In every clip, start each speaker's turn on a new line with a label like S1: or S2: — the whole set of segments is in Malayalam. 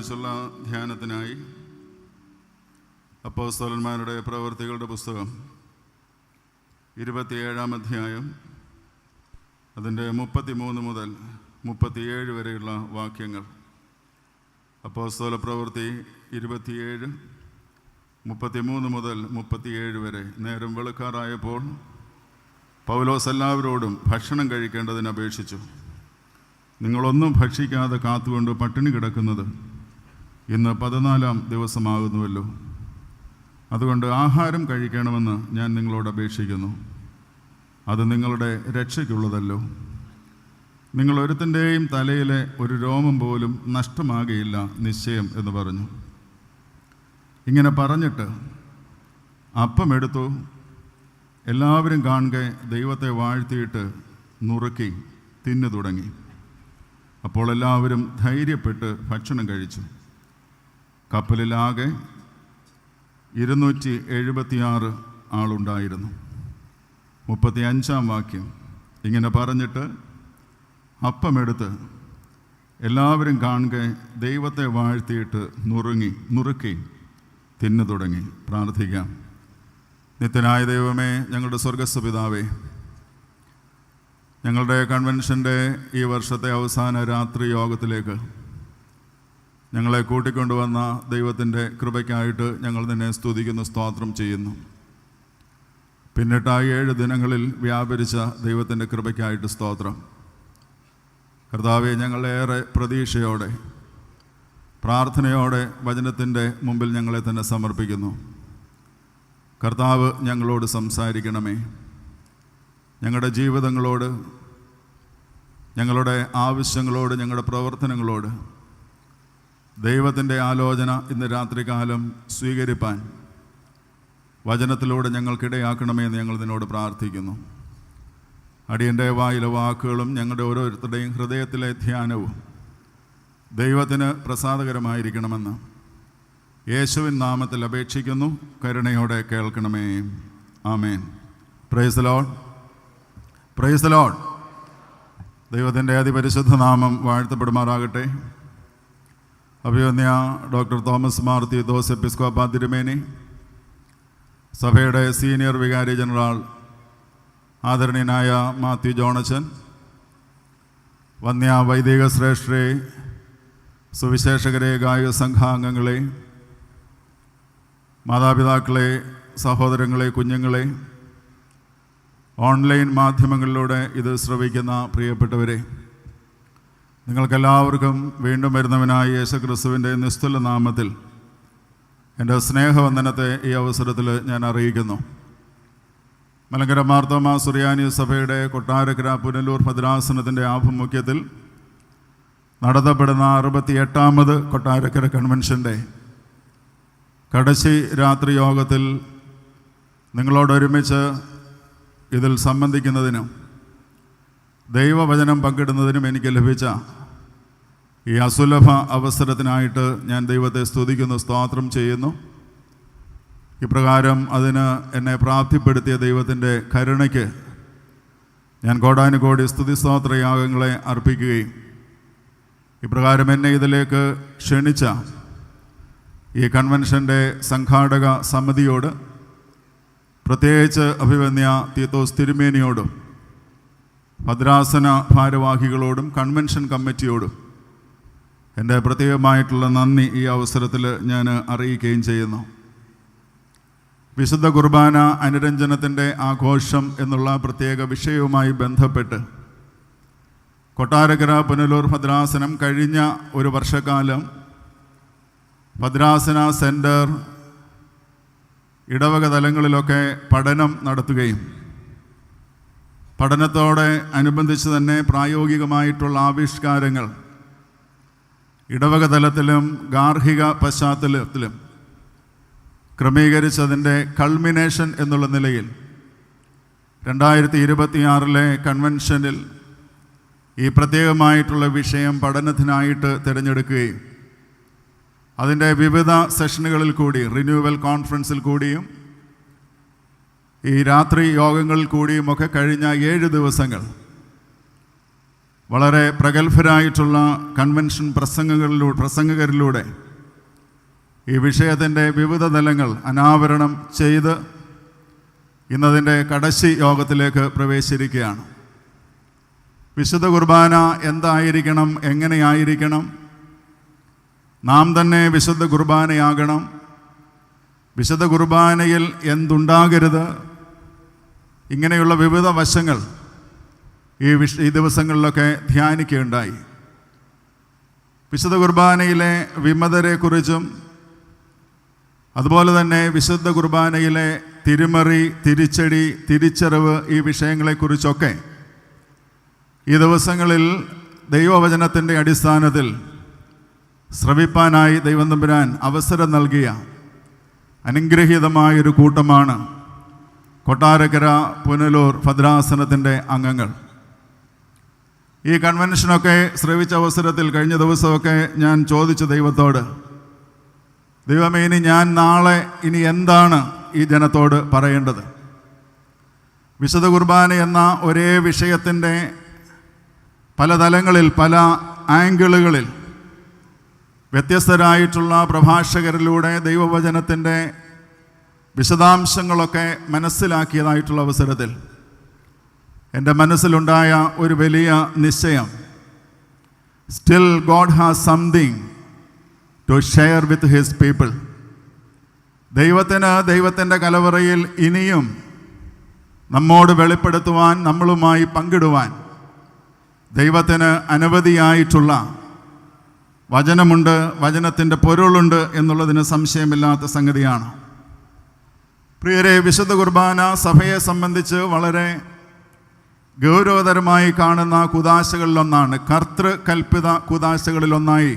S1: ഒരുമിച്ചുള്ള ധ്യാനത്തിനായി അപ്പോസ്തലന്മാരുടെ പ്രവൃത്തികളുടെ പുസ്തകം 27-ാം അധ്യായം അതിൻ്റെ 33 മുതൽ 37 വരെയുള്ള വാക്യങ്ങൾ. അപ്പോസ്തല പ്രവൃത്തി 27, 33 മുതൽ 37 വരെ. നേരം വെളുക്കാറായപ്പോൾ പൗലോസ് എല്ലാവരോടും ഭക്ഷണം കഴിക്കേണ്ടതിന് അപേക്ഷിച്ചു. നിങ്ങളൊന്നും ഭക്ഷിക്കാതെ കാത്തുകൊണ്ട് പട്ടിണി കിടക്കുന്നത് ഇന്ന് 14-ാം ദിവസമാകുന്നുവല്ലോ. അതുകൊണ്ട് ആഹാരം കഴിക്കണമെന്ന് ഞാൻ നിങ്ങളോട് അപേക്ഷിക്കുന്നു. അത് നിങ്ങളുടെ രക്ഷയ്ക്കുള്ളതല്ലോ. നിങ്ങൾ ഒരുത്തിൻ്റെയും തലയിലെ ഒരു രോമം പോലും നഷ്ടമാകുകയില്ല നിശ്ചയം എന്ന് പറഞ്ഞു. ഇങ്ങനെ പറഞ്ഞിട്ട് അപ്പമെടുത്തു, എല്ലാവരും കാണുക ദൈവത്തെ വാഴ്ത്തിയിട്ട് നുറുക്കി തിന്നു തുടങ്ങി. അപ്പോൾ എല്ലാവരും ധൈര്യപ്പെട്ട് ഭക്ഷണം കഴിച്ചു. കപ്പലിലാകെ 276 ആളുണ്ടായിരുന്നു. 35-ാം വാക്യം. ഇങ്ങനെ പറഞ്ഞിട്ട് അപ്പമെടുത്ത് എല്ലാവരും കാണുക ദൈവത്തെ വാഴ്ത്തിയിട്ട് നുറുക്കി തിന്നു തുടങ്ങി. പ്രാർത്ഥിക്കാം. നിത്യനായ ദൈവമേ, ഞങ്ങളുടെ സ്വർഗസ്ഥ പിതാവേ, ഞങ്ങളുടെ കൺവെൻഷൻ്റെ ഈ വർഷത്തെ അവസാന രാത്രി യോഗത്തിലേക്ക് ഞങ്ങളെ കൂട്ടിക്കൊണ്ടുവന്ന ദൈവത്തിൻ്റെ കൃപയ്ക്കായിട്ട് ഞങ്ങൾ നിന്നെ സ്തുതിക്കുന്നു, സ്തോത്രം ചെയ്യുന്നു. പിന്നിട്ടായ 7 ദിനങ്ങളിൽ വ്യാപരിച്ച ദൈവത്തിൻ്റെ കൃപയ്ക്കായിട്ട് സ്തോത്രം. കർത്താവെ, ഞങ്ങളേറെ പ്രതീക്ഷയോടെ പ്രാർത്ഥനയോടെ വചനത്തിൻ്റെ മുമ്പിൽ ഞങ്ങളെ തന്നെ സമർപ്പിക്കുന്നു. കർത്താവ് ഞങ്ങളോട് സംസാരിക്കണമേ. ഞങ്ങളുടെ ജീവിതങ്ങളോട്, ഞങ്ങളുടെ ആവശ്യങ്ങളോട്, ഞങ്ങളുടെ പ്രവർത്തനങ്ങളോട് ദൈവത്തിൻ്റെ ആലോചന ഇന്ന് രാത്രികാലം സ്വീകരിപ്പാൻ വചനത്തിലൂടെ ഞങ്ങൾക്കിടയാക്കണമേ എന്ന് ഞങ്ങൾ നിന്നോട് പ്രാർത്ഥിക്കുന്നു. അടിയൻ്റെ വായിലെ വാക്കുകളും ഞങ്ങളുടെ ഓരോരുത്തരുടെയും ഹൃദയത്തിലെ ധ്യാനവും ദൈവത്തിന് പ്രസാദകരമായിരിക്കണമെന്ന് യേശുവിൻ നാമത്തിൽ അപേക്ഷിക്കുന്നു. കരുണയോടെ കേൾക്കണമേ. ആമേൻ. Praise the lord. Praise the lord. ദൈവത്തിൻ്റെ അതിപരിശുദ്ധ നാമം വാഴ്ത്തപ്പെടുമാറാകട്ടെ. അഭിവന്യ ഡോക്ടർ തോമസ് മാർ തീത്തോസ് എപ്പിസ്കോപ്പ തിരുമേനി, സഭയുടെ സീനിയർ വികാരി ജനറൽ ആദരണീയനായ മാത്യു ജോണച്ചൻ, വന്യ വൈദിക ശ്രേഷ്ഠരെ, സുവിശേഷകരെ, ഗായക സംഘാംഗങ്ങളെ, മാതാപിതാക്കളെ, സഹോദരങ്ങളെ, കുഞ്ഞുങ്ങളെ, ഓൺലൈൻ മാധ്യമങ്ങളിലൂടെ ഇത് ശ്രവിക്കുന്ന പ്രിയപ്പെട്ടവരെ, നിങ്ങൾക്കെല്ലാവർക്കും വീണ്ടും വരുന്നവനായ യേശുക്രിസ്തുവിൻ്റെ നിസ്തുല നാമത്തിൽ എൻ്റെ സ്നേഹവന്ദനത്തെ ഈ അവസരത്തിൽ ഞാൻ അറിയിക്കുന്നു. മലങ്കര മാർത്തോമാ സുറിയാനി സഭയുടെ കൊട്ടാരക്കര പുനലൂർ ഭദ്രാസനത്തിൻ്റെ ആഭിമുഖ്യത്തിൽ നടത്തപ്പെടുന്ന 68ാമത് കൊട്ടാരക്കര കൺവെൻഷൻ്റെ കടശി രാത്രി യോഗത്തിൽ നിങ്ങളോടൊരുമിച്ച് ഇതിൽ സംബന്ധിക്കുന്നതിനും ദൈവവചനം പങ്കിടുന്നതിനും എനിക്ക് ലഭിച്ച ഈ അസുലഭ അവസരത്തിനായിട്ട് ഞാൻ ദൈവത്തെ സ്തുതിക്കുന്നു, സ്തോത്രം ചെയ്യുന്നു. ഇപ്രകാരം അതിന് എന്നെ പ്രാപ്തിപ്പെടുത്തിയ ദൈവത്തിൻ്റെ കരുണയ്ക്ക് ഞാൻ കോടാനുകോടി സ്തുതി സ്തോത്രയാഗങ്ങളെ അർപ്പിക്കുകയും ഇപ്രകാരം എന്നെ ഇതിലേക്ക് ക്ഷണിച്ച ഈ കൺവെൻഷൻ്റെ സംഘാടക സമിതിയോട്, പ്രത്യേകിച്ച് അഭിവന്യ തീത്തോസ് തിരുമേനിയോടും ഭദ്രാസന ഭാരവാഹികളോടും കൺവെൻഷൻ കമ്മിറ്റിയോടും എൻ്റെ പ്രത്യേകമായിട്ടുള്ള നന്ദി ഈ അവസരത്തിൽ ഞാൻ അറിയിക്കുകയും ചെയ്യുന്നു. വിശുദ്ധ കുർബാന അനുരഞ്ജനത്തിൻ്റെ ആഘോഷം എന്നുള്ള പ്രത്യേക വിഷയവുമായി ബന്ധപ്പെട്ട് കൊട്ടാരക്കര പുനലൂർ ഭദ്രാസനം കഴിഞ്ഞ ഒരു വർഷക്കാലം ഭദ്രാസന സെൻറ്റർ ഇടവക തലങ്ങളിലൊക്കെ പഠനം നടത്തുകയും പഠനത്തോടെ അനുബന്ധിച്ച് തന്നെ പ്രായോഗികമായിട്ടുള്ള ആവിഷ്കാരങ്ങൾ ഇടവക തലത്തിലും ഗാർഹിക പശ്ചാത്തലത്തിലും ക്രമീകരിച്ചതിൻ്റെ കൾമിനേഷൻ എന്നുള്ള നിലയിൽ 2026 കൺവെൻഷനിൽ ഈ പ്രത്യേകമായിട്ടുള്ള വിഷയം പഠനത്തിനായിട്ട് തിരഞ്ഞെടുക്കുകയും അതിൻ്റെ വിവിധ സെഷനുകളിൽ കൂടി, റിന്യൂവൽ കോൺഫറൻസിൽ കൂടിയും ഈ രാത്രി യോഗങ്ങളിൽ കൂടിയുമൊക്കെ കഴിഞ്ഞ 7 ദിവസങ്ങൾ വളരെ പ്രഗത്ഭരായിട്ടുള്ള കൺവെൻഷൻ പ്രസംഗകരിലൂടെ ഈ വിഷയത്തിൻ്റെ വിവിധ തലങ്ങൾ അനാവരണം ചെയ്ത് ഇന്നതിൻ്റെ കടശി യോഗത്തിലേക്ക് പ്രവേശിച്ചിരിക്കുകയാണ്. വിശുദ്ധ കുർബാന എന്തായിരിക്കണം, എങ്ങനെയായിരിക്കണം, നാം തന്നെ വിശുദ്ധ കുർബാനയാകണം, വിശുദ്ധ കുർബാനയിൽ എന്തുണ്ടാകരുത്, ഇങ്ങനെയുള്ള വിവിധ വശങ്ങൾ ഈ ദിവസങ്ങളിലൊക്കെ ധ്യാനിക്കുകയുണ്ടായി. വിശുദ്ധ കുർബാനയിലെ വിമതരെക്കുറിച്ചും അതുപോലെ തന്നെ വിശുദ്ധ കുർബാനയിലെ തിരുമറി, തിരിച്ചടി, തിരിച്ചറിവ്, ഈ വിഷയങ്ങളെക്കുറിച്ചൊക്കെ ഈ ദിവസങ്ങളിൽ ദൈവവചനത്തിൻ്റെ അടിസ്ഥാനത്തിൽ ശ്രവിപ്പാനായി ദൈവം തമ്പുരാൻ അവസരം നൽകിയ അനുഗ്രഹീതമായൊരു കൂട്ടമാണ് കൊട്ടാരക്കര പുനലൂർ ഭദ്രാസനത്തിൻ്റെ അംഗങ്ങൾ. ഈ കൺവെൻഷനൊക്കെ ശ്രവിച്ച അവസരത്തിൽ കഴിഞ്ഞ ദിവസമൊക്കെ ഞാൻ ചോദിച്ചു ദൈവത്തോട്, ദൈവമേ, ഇനി ഞാൻ നാളെ ഇനി എന്താണ് ഈ ജനത്തോട് പറയേണ്ടത്? വിശുദ്ധ കുർബാന എന്ന ഒരേ വിഷയത്തിൻ്റെ പല തലങ്ങളിൽ, പല ആംഗിളുകളിൽ വ്യത്യസ്തരായിട്ടുള്ള പ്രഭാഷകരിലൂടെ ദൈവവചനത്തിൻ്റെ വിശദാംശങ്ങളൊക്കെ മനസ്സിലാക്കിയതായിട്ടുള്ള അവസരത്തിൽ എൻ്റെ മനസ്സിലുണ്ടായ ഒരു വലിയ നിശ്ചയം, still God has something to share with his people. ദൈവത്തിൻ്റെ കലവറയിൽ ഇനിയും നമ്മോട് വെളിപ്പെടുത്തുവാൻ, നമ്മളുമായി പങ്കിടുവാൻ ദൈവത്തിന് അനവധിയായിട്ടുള്ള വചനമുണ്ട്, വചനത്തിൻ്റെ പൊരുളുണ്ട് എന്നുള്ളതിന് സംശയമില്ലാത്ത സംഗതിയാണ്. പ്രിയരെ, വിശുദ്ധ കുർബാന സഭയെ സംബന്ധിച്ച് വളരെ ഗൗരവതരമായി കാണുന്ന കുദാശകളിലൊന്നാണ്. കർത്തൃകൽപ്പിത കുദാശകളിലൊന്നായി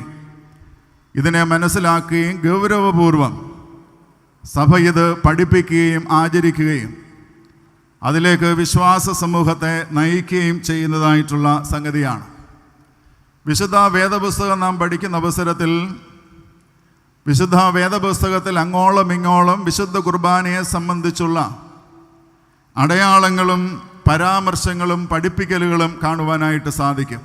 S1: ഇതിനെ മനസ്സിലാക്കുകയും ഗൗരവപൂർവം സഭ ഇത് പഠിപ്പിക്കുകയും ആചരിക്കുകയും അതിലേക്ക് വിശ്വാസ സമൂഹത്തെ നയിക്കുകയും ചെയ്യുന്നതായിട്ടുള്ള സംഗതിയാണ്. വിശുദ്ധ വേദപുസ്തകം നാം പഠിക്കുന്ന അവസരത്തിൽ വിശുദ്ധ വേദപുസ്തകത്തിൽ അങ്ങോളം ഇങ്ങോളം വിശുദ്ധ കുർബാനയെ സംബന്ധിച്ചുള്ള അടയാളങ്ങളും പരാമർശങ്ങളും പഠിപ്പിക്കലുകളും കാണുവാനായിട്ട് സാധിക്കും.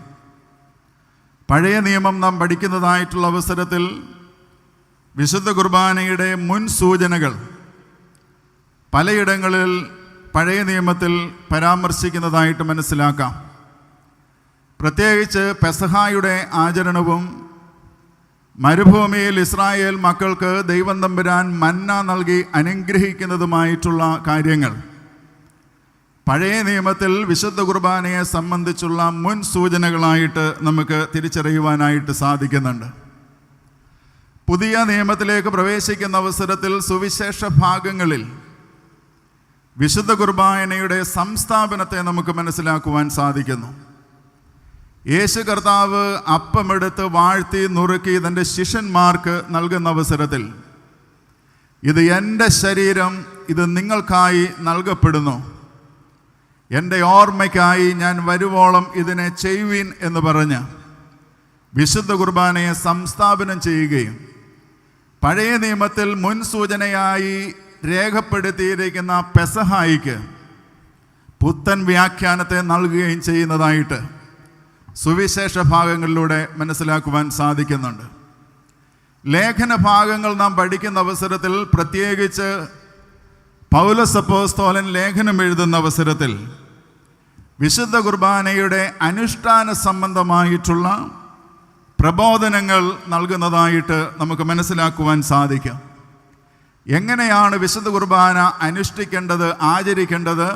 S1: പഴയ നിയമം നാം പഠിക്കുന്നതായിട്ടുള്ള അവസരത്തിൽ വിശുദ്ധ കുർബാനയുടെ മുൻ സൂചനകൾ പലയിടങ്ങളിൽ പഴയ നിയമത്തിൽ പരാമർശിക്കുന്നതായിട്ട് മനസ്സിലാക്കാം. പ്രത്യേകിച്ച് പെസഹായുടെ ആചരണവും മരുഭൂമിയിൽ ഇസ്രായേൽ മക്കൾക്ക് ദൈവം തമ്പുരാൻ മന്ന നൽകി അനുഗ്രഹിക്കുന്നതുമായിട്ടുള്ള കാര്യങ്ങൾ പഴയ നിയമത്തിൽ വിശുദ്ധ കുർബാനയെ സംബന്ധിച്ചുള്ള മുൻ സൂചനകളായിട്ട് നമുക്ക് തിരിച്ചറിയുവാനായിട്ട് സാധിക്കുന്നുണ്ട്. പുതിയ നിയമത്തിലേക്ക് പ്രവേശിക്കുന്ന അവസരത്തിൽ സുവിശേഷ ഭാഗങ്ങളിൽ വിശുദ്ധ കുർബാനയുടെ സംസ്ഥാപനത്തെ നമുക്ക് മനസ്സിലാക്കുവാൻ സാധിക്കുന്നു. യേശു കർത്താവ് അപ്പമെടുത്ത് വാഴ്ത്തി നുറുക്കി തൻ്റെ ശിഷ്യന്മാർക്ക് നൽകുന്ന അവസരത്തിൽ, ഇത് എൻ്റെ ശരീരം, ഇത് നിങ്ങൾക്കായി നൽകപ്പെടുന്നു, എൻ്റെ ഓർമ്മയ്ക്കായി ഞാൻ വരുവോളം ഇതിനെ ചെയ്യുവീൻ എന്ന് പറഞ്ഞ് വിശുദ്ധ കുർബാനയെ സംസ്ഥാപനം ചെയ്യുകയും പഴയ നിയമത്തിൽ മുൻ സൂചനയായി രേഖപ്പെടുത്തിയിരിക്കുന്ന പെസഹായിക്ക് പുത്തൻ വ്യാഖ്യാനത്തെ നൽകുകയും ചെയ്യുന്നതായിട്ട് സുവിശേഷ ഭാഗങ്ങളിലൂടെ മനസ്സിലാക്കുവാൻ സാധിക്കുന്നുണ്ട്. ലേഖന ഭാഗങ്ങൾ നാം പഠിക്കുന്ന അവസരത്തിൽ, പ്രത്യേകിച്ച് പൗലോസ് അപ്പോസ്തലൻ ലേഖനം എഴുതുന്ന അവസരത്തിൽ വിശുദ്ധ കുർബാനയുടെ അനുഷ്ഠാന സംബന്ധമായിട്ടുള്ള പ്രബോധനങ്ങൾ നൽകുന്നതായിട്ട് നമുക്ക് മനസ്സിലാക്കുവാൻ സാധിക്കും. എങ്ങനെയാണ് വിശുദ്ധ കുർബാന അനുഷ്ഠിക്കേണ്ടത്, ആചരിക്കേണ്ടത്,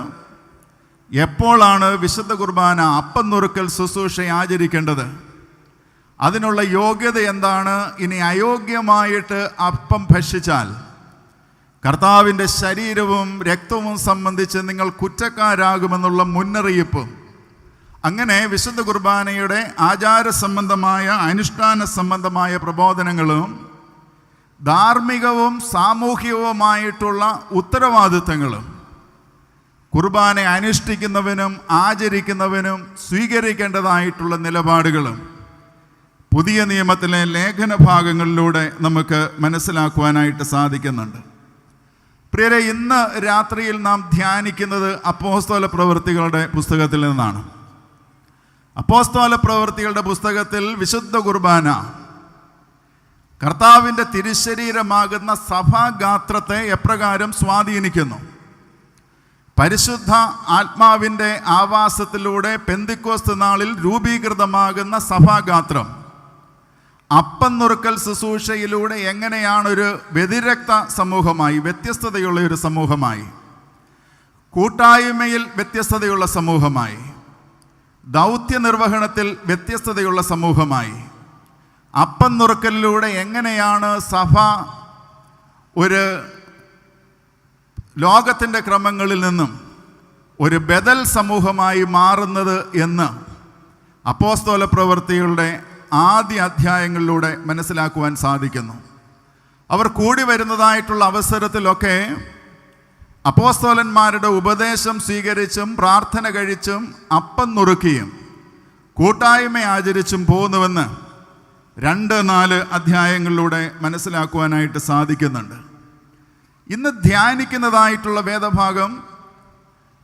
S1: എപ്പോഴാണ് വിശുദ്ധ കുർബാന അപ്പം നുറുക്കൽ ശുശ്രൂഷ ആചരിക്കേണ്ടത്, അതിനുള്ള യോഗ്യത എന്താണ്, ഇനി അയോഗ്യമായിട്ട് അപ്പം ഭക്ഷിച്ചാൽ കർത്താവിൻ്റെ ശരീരവും രക്തവും സംബന്ധിച്ച് നിങ്ങൾ കുറ്റക്കാരാകുമെന്നുള്ള മുന്നറിയിപ്പ്, അങ്ങനെ വിശുദ്ധ കുർബാനയുടെ ആചാര സംബന്ധമായ അനുഷ്ഠാന സംബന്ധമായ പ്രബോധനങ്ങളും ധാർമ്മികവും സാമൂഹികവുമായിട്ടുള്ള ഉത്തരവാദിത്തങ്ങളും കുർബാന അനുഷ്ഠിക്കുന്നവനും ആചരിക്കുന്നവനും സ്വീകരിക്കേണ്ടതായിട്ടുള്ള നിലപാടുകളും പുതിയ നിയമത്തിലെ ലേഖന ഭാഗങ്ങളിലൂടെ നമുക്ക് മനസ്സിലാക്കുവാനായിട്ട് സാധിക്കുന്നുണ്ട്. പ്രിയരെ, ഇന്ന് രാത്രിയിൽ നാം ധ്യാനിക്കുന്നത് അപ്പോസ്തല പ്രവൃത്തികളുടെ പുസ്തകത്തിൽ നിന്നാണ്. അപ്പോസ്തല പ്രവൃത്തികളുടെ പുസ്തകത്തിൽ വിശുദ്ധ കുർബാന കർത്താവിൻ്റെ തിരുശരീരമാകുന്ന സഭാഗാത്രത്തെ എപ്രകാരം സ്വാധീനിക്കുന്നു? പരിശുദ്ധ ആത്മാവിൻ്റെ ആവാസത്തിലൂടെ പെന്തിക്കോസ്ത് നാളിൽ രൂപീകൃതമാകുന്ന സഭാഗാത്രം അപ്പം നുറുക്കൽ ശുശ്രൂഷയിലൂടെ എങ്ങനെയാണൊരു വ്യതിരക്ത സമൂഹമായി, വ്യത്യസ്തതയുള്ള ഒരു സമൂഹമായി, കൂട്ടായ്മയിൽ വ്യത്യസ്തതയുള്ള സമൂഹമായി, ദൗത്യ നിർവഹണത്തിൽ വ്യത്യസ്തതയുള്ള സമൂഹമായി, അപ്പം നുറുക്കലിലൂടെ എങ്ങനെയാണ് സഭ ഒരു ലോകത്തിൻ്റെ ക്രമങ്ങളിൽ നിന്നും ഒരു ബദൽ സമൂഹമായി മാറുന്നത് എന്ന് അപ്പോസ്തല പ്രവൃത്തികളുടെ ആദ്യ അധ്യായങ്ങളിലൂടെ മനസ്സിലാക്കുവാൻ സാധിക്കുന്നു. അവർ കൂടി വരുന്നതായിട്ടുള്ള അവസരത്തിലൊക്കെ അപ്പോസ്തലന്മാരുടെ ഉപദേശം സ്വീകരിച്ചും പ്രാർത്ഥന കഴിച്ചും അപ്പം നുറുക്കിയും കൂട്ടായ്മ ആചരിച്ചും പോകുന്നുവെന്ന് 2-4 അധ്യായങ്ങളിലൂടെ മനസ്സിലാക്കുവാനായിട്ട് സാധിക്കുന്നുണ്ട്. ഇന്ന് ധ്യാനിക്കുന്നതായിട്ടുള്ള വേദഭാഗം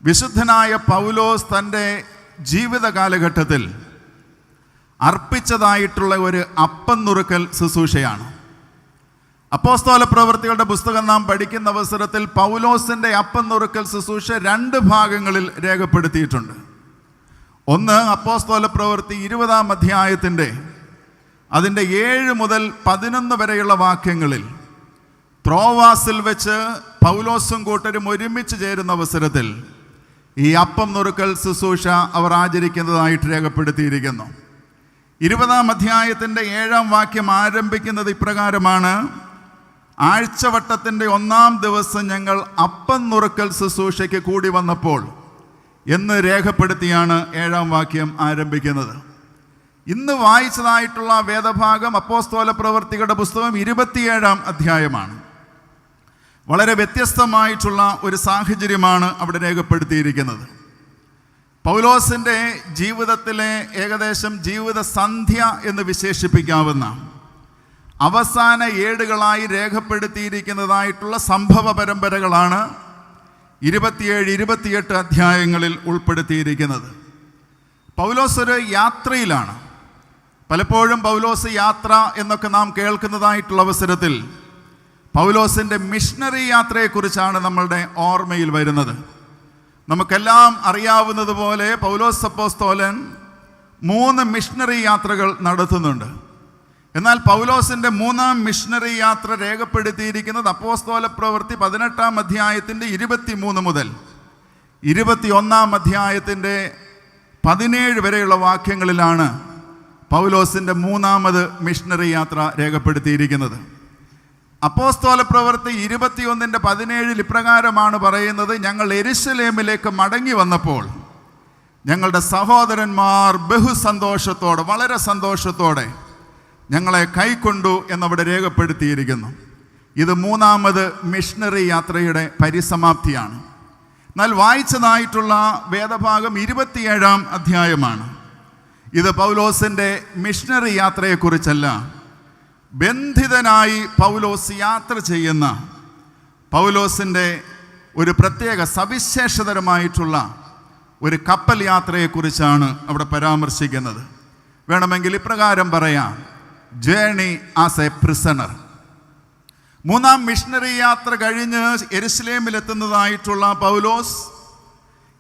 S1: വിശുദ്ധനായ പൗലോസ് തൻ്റെ ജീവിത കാലഘട്ടത്തിൽ അർപ്പിച്ചതായിട്ടുള്ള ഒരു അപ്പം നുറുക്കൽ ശുശ്രൂഷയാണ്. അപ്പോസ്തല പ്രവൃത്തികളുടെ പുസ്തകം നാം പഠിക്കുന്ന അവസരത്തിൽ പൗലോസിൻ്റെ അപ്പം നുറുക്കൽ ശുശ്രൂഷ 2 ഭാഗങ്ങളിൽ രേഖപ്പെടുത്തിയിട്ടുണ്ട്. ഒന്ന്, അപ്പോസ്തല പ്രവൃത്തി 20-ാം അധ്യായത്തിൻ്റെ അതിൻ്റെ 7 മുതൽ 11 വരെയുള്ള വാക്യങ്ങളിൽ ത്രോവാസിൽ വെച്ച് പൗലോസും കൂട്ടരും ഒരുമിച്ച് ചേരുന്ന അവസരത്തിൽ ഈ അപ്പം നുറുക്കൽ ശുശ്രൂഷ അവർ ആചരിക്കുന്നതായിട്ട് രേഖപ്പെടുത്തിയിരിക്കുന്നു. 20-ാം അധ്യായത്തിൻ്റെ 7-ാം വാക്യം ആരംഭിക്കുന്നത് ഇപ്രകാരമാണ്: ആഴ്ചവട്ടത്തിൻ്റെ 1-ാം ദിവസം ഞങ്ങൾ അപ്പം നുറുക്കൽ ശുശ്രൂഷയ്ക്ക് കൂടി വന്നപ്പോൾ എന്ന് രേഖപ്പെടുത്തിയാണ് 7-ാം വാക്യം ആരംഭിക്കുന്നത്. ഇന്ന് വായിച്ചതായിട്ടുള്ള വേദഭാഗം അപ്പോസ്തല പ്രവൃത്തികളുടെ പുസ്തകം 27-ാം അധ്യായമാണ്. വളരെ വ്യത്യസ്തമായിട്ടുള്ള ഒരു സാഹചര്യമാണ് അവിടെ രേഖപ്പെടുത്തിയിരിക്കുന്നത്. പൗലോസിൻ്റെ ജീവിതത്തിലെ ഏകദേശം ജീവിത സന്ധ്യ എന്ന് വിശേഷിപ്പിക്കാവുന്ന അവസാന ഏടുകളായി രേഖപ്പെടുത്തിയിരിക്കുന്നതായിട്ടുള്ള സംഭവ പരമ്പരകളാണ് 27-28 അധ്യായങ്ങളിൽ ഉൾപ്പെടുത്തിയിരിക്കുന്നത്. പൗലോസ് ഒരു യാത്രയിലാണ്. പലപ്പോഴും പൗലോസ് യാത്ര എന്നൊക്കെ നാം കേൾക്കുന്നതായിട്ടുള്ള അവസരത്തിൽ പൗലോസിൻ്റെ മിഷണറി യാത്രയെക്കുറിച്ചാണ് നമ്മളുടെ ഓർമ്മയിൽ വരുന്നത്. നമുക്കെല്ലാം അറിയാവുന്നതുപോലെ പൗലോസ് അപ്പോസ്തലൻ 3 മിഷണറി യാത്രകൾ നടത്തുന്നുണ്ട്. എന്നാൽ പൗലോസിൻ്റെ 3-ാം മിഷണറി യാത്ര രേഖപ്പെടുത്തിയിരിക്കുന്നത് അപ്പോസ്തല പ്രവൃത്തി 18-ാം അധ്യായത്തിൻ്റെ 23 മുതൽ 21-ാം അധ്യായത്തിൻ്റെ 17 വരെയുള്ള വാക്യങ്ങളിലാണ് പൗലോസിൻ്റെ 3-ാമത് മിഷണറി യാത്ര രേഖപ്പെടുത്തിയിരിക്കുന്നത്. അപ്പോസ്തല പ്രവൃത്തി 21-ന്റെ 17 ഇപ്രകാരമാണ് പറയുന്നത്: ഞങ്ങൾ യെരുശലേമിലേക്ക് മടങ്ങി വന്നപ്പോൾ ഞങ്ങളുടെ സഹോദരന്മാർ ബഹുസന്തോഷത്തോടെ, വളരെ സന്തോഷത്തോടെ ഞങ്ങളെ കൈക്കൊണ്ടു എന്നവിടെ രേഖപ്പെടുത്തിയിരിക്കുന്നു. ഇത് 3-ാമത് മിഷണറി യാത്രയുടെ പരിസമാപ്തിയാണ്. എന്നാൽ വായിച്ചതായിട്ടുള്ള വേദഭാഗം 27-ാം അധ്യായമാണ്. ഇത് പൗലോസിൻ്റെ മിഷണറി യാത്രയെക്കുറിച്ചല്ല, ബന്ധിതനായി പൗലോസ് യാത്ര ചെയ്യുന്ന പൗലോസിൻ്റെ ഒരു പ്രത്യേക സവിശേഷതരമായിട്ടുള്ള ഒരു കപ്പൽ യാത്രയെക്കുറിച്ചാണ് അവിടെ പരാമർശിക്കുന്നത്. വേണമെങ്കിൽ ഇപ്രകാരം പറയാം: journey as A prisoner. 3-ാം missionary യാത്ര കഴിഞ്ഞ് യെരുശലേമിലെത്തുന്നതായിട്ടുള്ള പൗലോസ്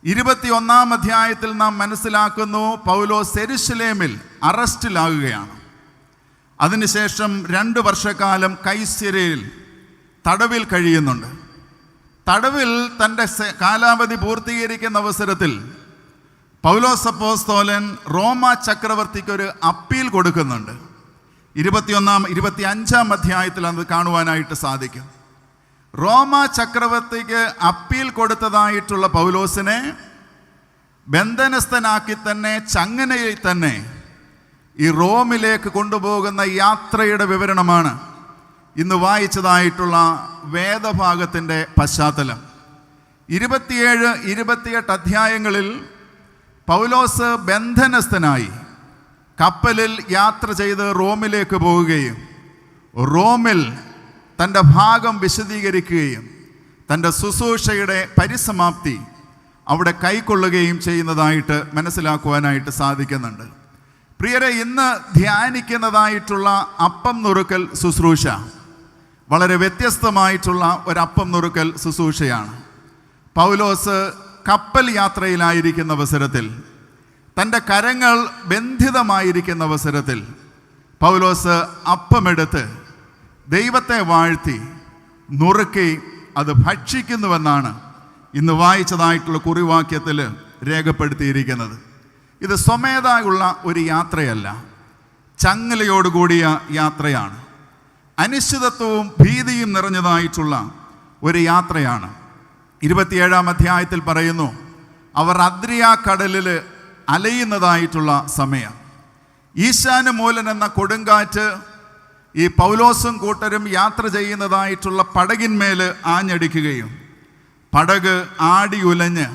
S1: 21-ാം അധ്യായത്തിൽ നാം മനസ്സിലാക്കുന്നു, പൗലോസ് യെരുശലേമിൽ അറസ്റ്റിലാകുകയാണ്. അതിനുശേഷം 2 വർഷക്കാലം കൈസര്യയിൽ തടവിൽ കഴിയുന്നുണ്ട്. തടവിൽ തൻ്റെ കാലാവധി പൂർത്തീകരിക്കുന്ന അവസരത്തിൽ പൗലോസ് അപ്പോസ്തലൻ റോമ ചക്രവർത്തിക്കൊരു അപ്പീൽ കൊടുക്കുന്നുണ്ട്. 25-ാം അധ്യായത്തിൽ അത് കാണുവാനായിട്ട് സാധിക്കും. റോമ ചക്രവർത്തിക്ക് അപ്പീൽ കൊടുത്തതായിട്ടുള്ള പൗലോസിനെ ബന്ധനസ്ഥനാക്കി തന്നെ ചങ്ങനയിൽ തന്നെ ഈ റോമിലേക്ക് കൊണ്ടുപോകുന്ന യാത്രയുടെ വിവരണമാണ് ഇന്ന് വായിച്ചതായിട്ടുള്ള വേദഭാഗത്തിൻ്റെ പശ്ചാത്തലം. 27-28 അധ്യായങ്ങളിൽ പൗലോസ് ബന്ധനസ്ഥനായി കപ്പലിൽ യാത്ര ചെയ്ത് റോമിലേക്ക് പോവുകയും റോമിൽ തൻ്റെ ഭാഗം വിശദീകരിക്കുകയും തൻ്റെ ശുശ്രൂഷയുടെ പരിസമാപ്തി അവിടെ കൈക്കൊള്ളുകയും ചെയ്യുന്നതായിട്ട് മനസ്സിലാക്കുവാനായിട്ട് സാധിക്കുന്നുണ്ട്. പ്രിയരെ, ഇന്ന് ധ്യാനിക്കുന്നതായിട്ടുള്ള അപ്പം നുറുക്കൽ ശുശ്രൂഷ വളരെ വ്യത്യസ്തമായിട്ടുള്ള ഒരപ്പം നുറുക്കൽ ശുശ്രൂഷയാണ്. പൗലോസ് കപ്പൽ യാത്രയിലായിരിക്കുന്ന അവസരത്തിൽ, തൻ്റെ കരങ്ങൾ ബന്ധിതമായിരിക്കുന്ന അവസരത്തിൽ പൗലോസ് അപ്പമെടുത്ത് ദൈവത്തെ വാഴ്ത്തി നുറുക്കി അത് ഭക്ഷിക്കുന്നുവെന്നാണ് ഇന്ന് വായിച്ചതായിട്ടുള്ള കുറിവാക്യത്തിൽ രേഖപ്പെടുത്തിയിരിക്കുന്നത്. ഇത് സ്വമേധയുള്ള ഒരു യാത്രയല്ല, ചങ്ങലയോടുകൂടിയ യാത്രയാണ്. അനിശ്ചിതത്വവും ഭീതിയും നിറഞ്ഞതായിട്ടുള്ള ഒരു യാത്രയാണ്. 27-ാം അധ്യായത്തിൽ പറയുന്നു, അവർ അദ്രിയാ കടലിൽ അലയുന്നതായിട്ടുള്ള സമയം. ഈശാനുമൂലൻ എന്ന കൊടുങ്കാറ്റ് ഈ പൗലോസും കൂട്ടരും യാത്ര ചെയ്യുന്നതായിട്ടുള്ള പടകിന്മേൽ ആഞ്ഞടിക്കുകയും പടക് ആടിയുലഞ്ഞ്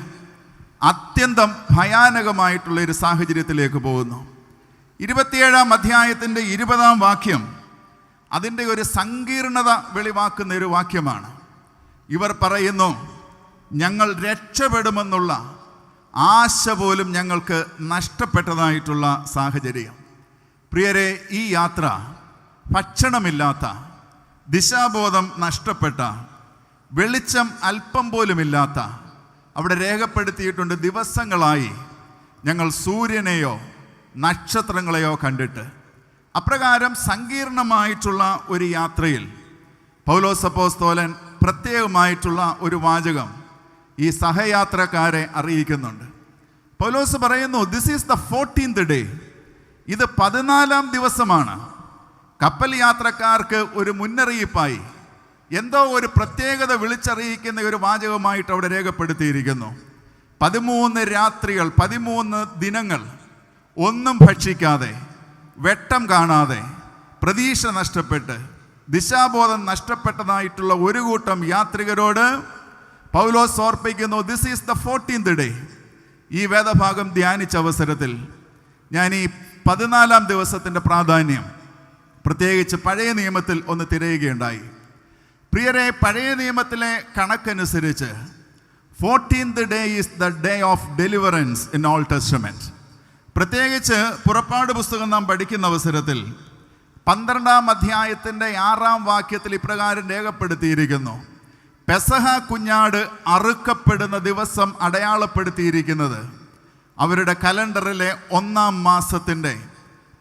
S1: അത്യന്തം ഭയാനകമായിട്ടുള്ള ഒരു സാഹചര്യത്തിലേക്ക് പോകുന്നു. 27-ാം അധ്യായത്തിൻ്റെ 20-ാം വാക്യം അതിൻ്റെ ഒരു സങ്കീർണത വെളിവാക്കുന്ന ഒരു വാക്യമാണ്. ഇവർ പറയുന്നു, ഞങ്ങൾ രക്ഷപ്പെടുമെന്നുള്ള ആശ പോലും ഞങ്ങൾക്ക് നഷ്ടപ്പെട്ടതായിട്ടുള്ള സാഹചര്യം. പ്രിയരെ, ഈ യാത്ര ഭക്ഷണമില്ലാത്ത, ദിശാബോധം നഷ്ടപ്പെട്ട, വെളിച്ചം അല്പം പോലുമില്ലാത്ത, അവിടെ രേഖപ്പെടുത്തിയിട്ടുണ്ട്, ദിവസങ്ങളായി ഞങ്ങൾ സൂര്യനെയോ നക്ഷത്രങ്ങളെയോ കണ്ടിട്ട്. അപ്രകാരം സങ്കീർണമായിട്ടുള്ള ഒരു യാത്രയിൽ പൗലോസ് അപ്പോസ്തലൻ പ്രത്യേകമായിട്ടുള്ള ഒരു വാചകം ഈ സഹയാത്രക്കാരെ അറിയിക്കുന്നുണ്ട്. പൗലോസ് പറയുന്നു, this is the 14th day. ഇത് 14-ാം ദിവസമാണ്. കപ്പൽ യാത്രക്കാർക്ക് ഒരു മുന്നറിയിപ്പായി എന്തോ ഒരു പ്രത്യേകത വിളിച്ചറിയിക്കുന്ന ഒരു വാചകമായിട്ട് അവിടെ രേഖപ്പെടുത്തിയിരിക്കുന്നു. 13 രാത്രികൾ, 13 ദിനങ്ങൾ ഒന്നും ഭക്ഷിക്കാതെ, വെട്ടം കാണാതെ, പ്രതീക്ഷ നഷ്ടപ്പെട്ട്, ദിശാബോധം നഷ്ടപ്പെട്ടതായിട്ടുള്ള ഒരു കൂട്ടം യാത്രികരോട് പൗലോസ് ഓർപ്പിക്കുന്നു, this is the 14th day. ഈ വേദഭാഗം ധ്യാനിച്ച അവസരത്തിൽ ഞാൻ ഈ 14-ാം ദിവസത്തിൻ്റെ പ്രാധാന്യം പ്രത്യേകിച്ച് പഴയ നിയമത്തിൽ ഒന്ന് തിരയുകയുണ്ടായി. പ്രിയരെ, പഴയ നിയമത്തിലെ കണക്കനുസരിച്ച് 14th day is the day of deliverance in old testament. പ്രത്യേകിച്ച് പുറപ്പാട് പുസ്തകം നാം പഠിക്കുന്ന അവസരത്തിൽ 12-ാം അധ്യായത്തിൻ്റെ 6-ാം വാക്യത്തിൽ ഇപ്രകാരം രേഖപ്പെടുത്തിയിരിക്കുന്നു, പെസഹ കുഞ്ഞാട് അറുക്കപ്പെടുന്ന ദിവസം അടയാളപ്പെടുത്തിയിരിക്കുന്നത് അവരുടെ കലണ്ടറിലെ 1-ാം മാസത്തിൻ്റെ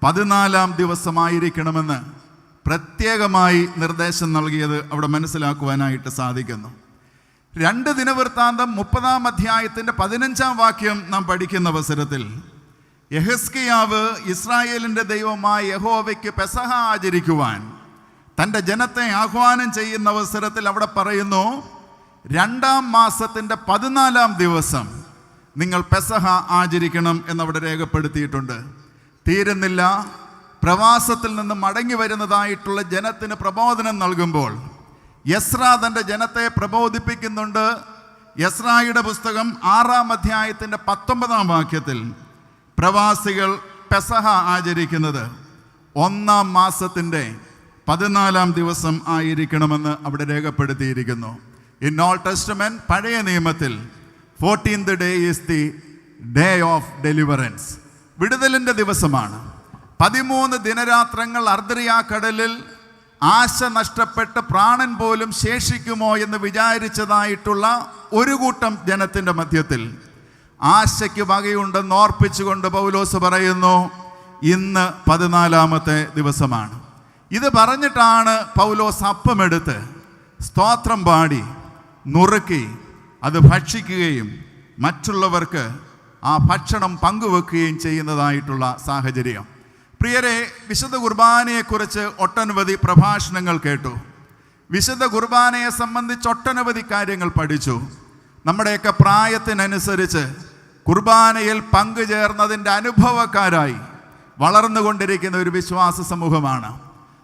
S1: 14-ാം ദിവസമായിരിക്കണമെന്ന് പ്രത്യേകമായി നിർദ്ദേശം നൽകിയത് അവിടെ മനസ്സിലാക്കുവാനായിട്ട് സാധിക്കുന്നു. 2 ദിനവൃത്താന്തം 30-ാം അധ്യായത്തിൻ്റെ 15-ാം വാക്യം നാം പഠിക്കുന്ന അവസരത്തിൽ യെഹെസ്കേയാവ് ഇസ്രായേലിൻ്റെ ദൈവമായ യഹോവയ്ക്ക് പെസഹ ആചരിക്കുവാൻ തൻ്റെ ജനത്തെ ആഹ്വാനം ചെയ്യുന്ന അവസരത്തിൽ അവിടെ പറയുന്നു, 2-ാം മാസത്തിൻ്റെ 14-ാം ദിവസം നിങ്ങൾ പെസഹ ആചരിക്കണം എന്നവിടെ രേഖപ്പെടുത്തിയിട്ടുണ്ട്. തീരുന്നില്ല, പ്രവാസത്തിൽ നിന്ന് മടങ്ങി വരുന്നതായിട്ടുള്ള ജനത്തിന് പ്രബോധനം നൽകുമ്പോൾ യെസ്രാ തൻ്റെ ജനത്തെ പ്രബോധിപ്പിക്കുന്നുണ്ട്. യെസ്രായുടെ പുസ്തകം 6-ാം അധ്യായത്തിൻ്റെ 19-ാം വാക്യത്തിൽ പ്രവാസികൾ പെസഹ ആചരിക്കുന്നത് 1-ാം മാസത്തിൻ്റെ 14-ാം ദിവസം ആയിരിക്കണമെന്ന് അവിടെ രേഖപ്പെടുത്തിയിരിക്കുന്നു. ഇൻ ഓൾഡ് ടെസ്റ്റമെന്റ്, പഴയ നിയമത്തിൽ 14th day is the day of deliverance, വിടുതലിൻ്റെ ദിവസമാണ്. 13 ദിനരാത്രങ്ങൾ അർദ്രിയാ കടലിൽ ആശ നഷ്ടപ്പെട്ട് പ്രാണൻ പോലും ശേഷിക്കുമോ എന്ന് വിചാരിച്ചതായിട്ടുള്ള ഒരു കൂട്ടം ജനത്തിൻ്റെ മധ്യത്തിൽ ആശയ്ക്ക് വകയുണ്ടെന്ന് ഓർപ്പിച്ചുകൊണ്ട് പൗലോസ് പറയുന്നു, ഇന്ന് 14-ാമത്തെ ദിവസമാണ്. ഇത് പറഞ്ഞിട്ടാണ് പൗലോസ് അപ്പമെടുത്ത് സ്തോത്രം പാടി നുറുക്കി അത് ഭക്ഷിക്കുകയും മറ്റുള്ളവർക്ക് ആ ഭക്ഷണം പങ്കുവെക്കുകയും ചെയ്യുന്നതായിട്ടുള്ള സാഹചര്യം. പ്രിയരെ, വിശുദ്ധ കുർബാനയെക്കുറിച്ച് ഒട്ടനവധി പ്രഭാഷണങ്ങൾ കേട്ടു. വിശുദ്ധ കുർബാനയെ സംബന്ധിച്ച് ഒട്ടനവധി കാര്യങ്ങൾ പഠിച്ചു. നമ്മുടെയൊക്കെ പ്രായത്തിനനുസരിച്ച് കുർബാനയിൽ പങ്കുചേർന്നതിൻ്റെ അനുഭവക്കാരായി വളർന്നുകൊണ്ടിരിക്കുന്ന ഒരു വിശ്വാസ സമൂഹമാണ്.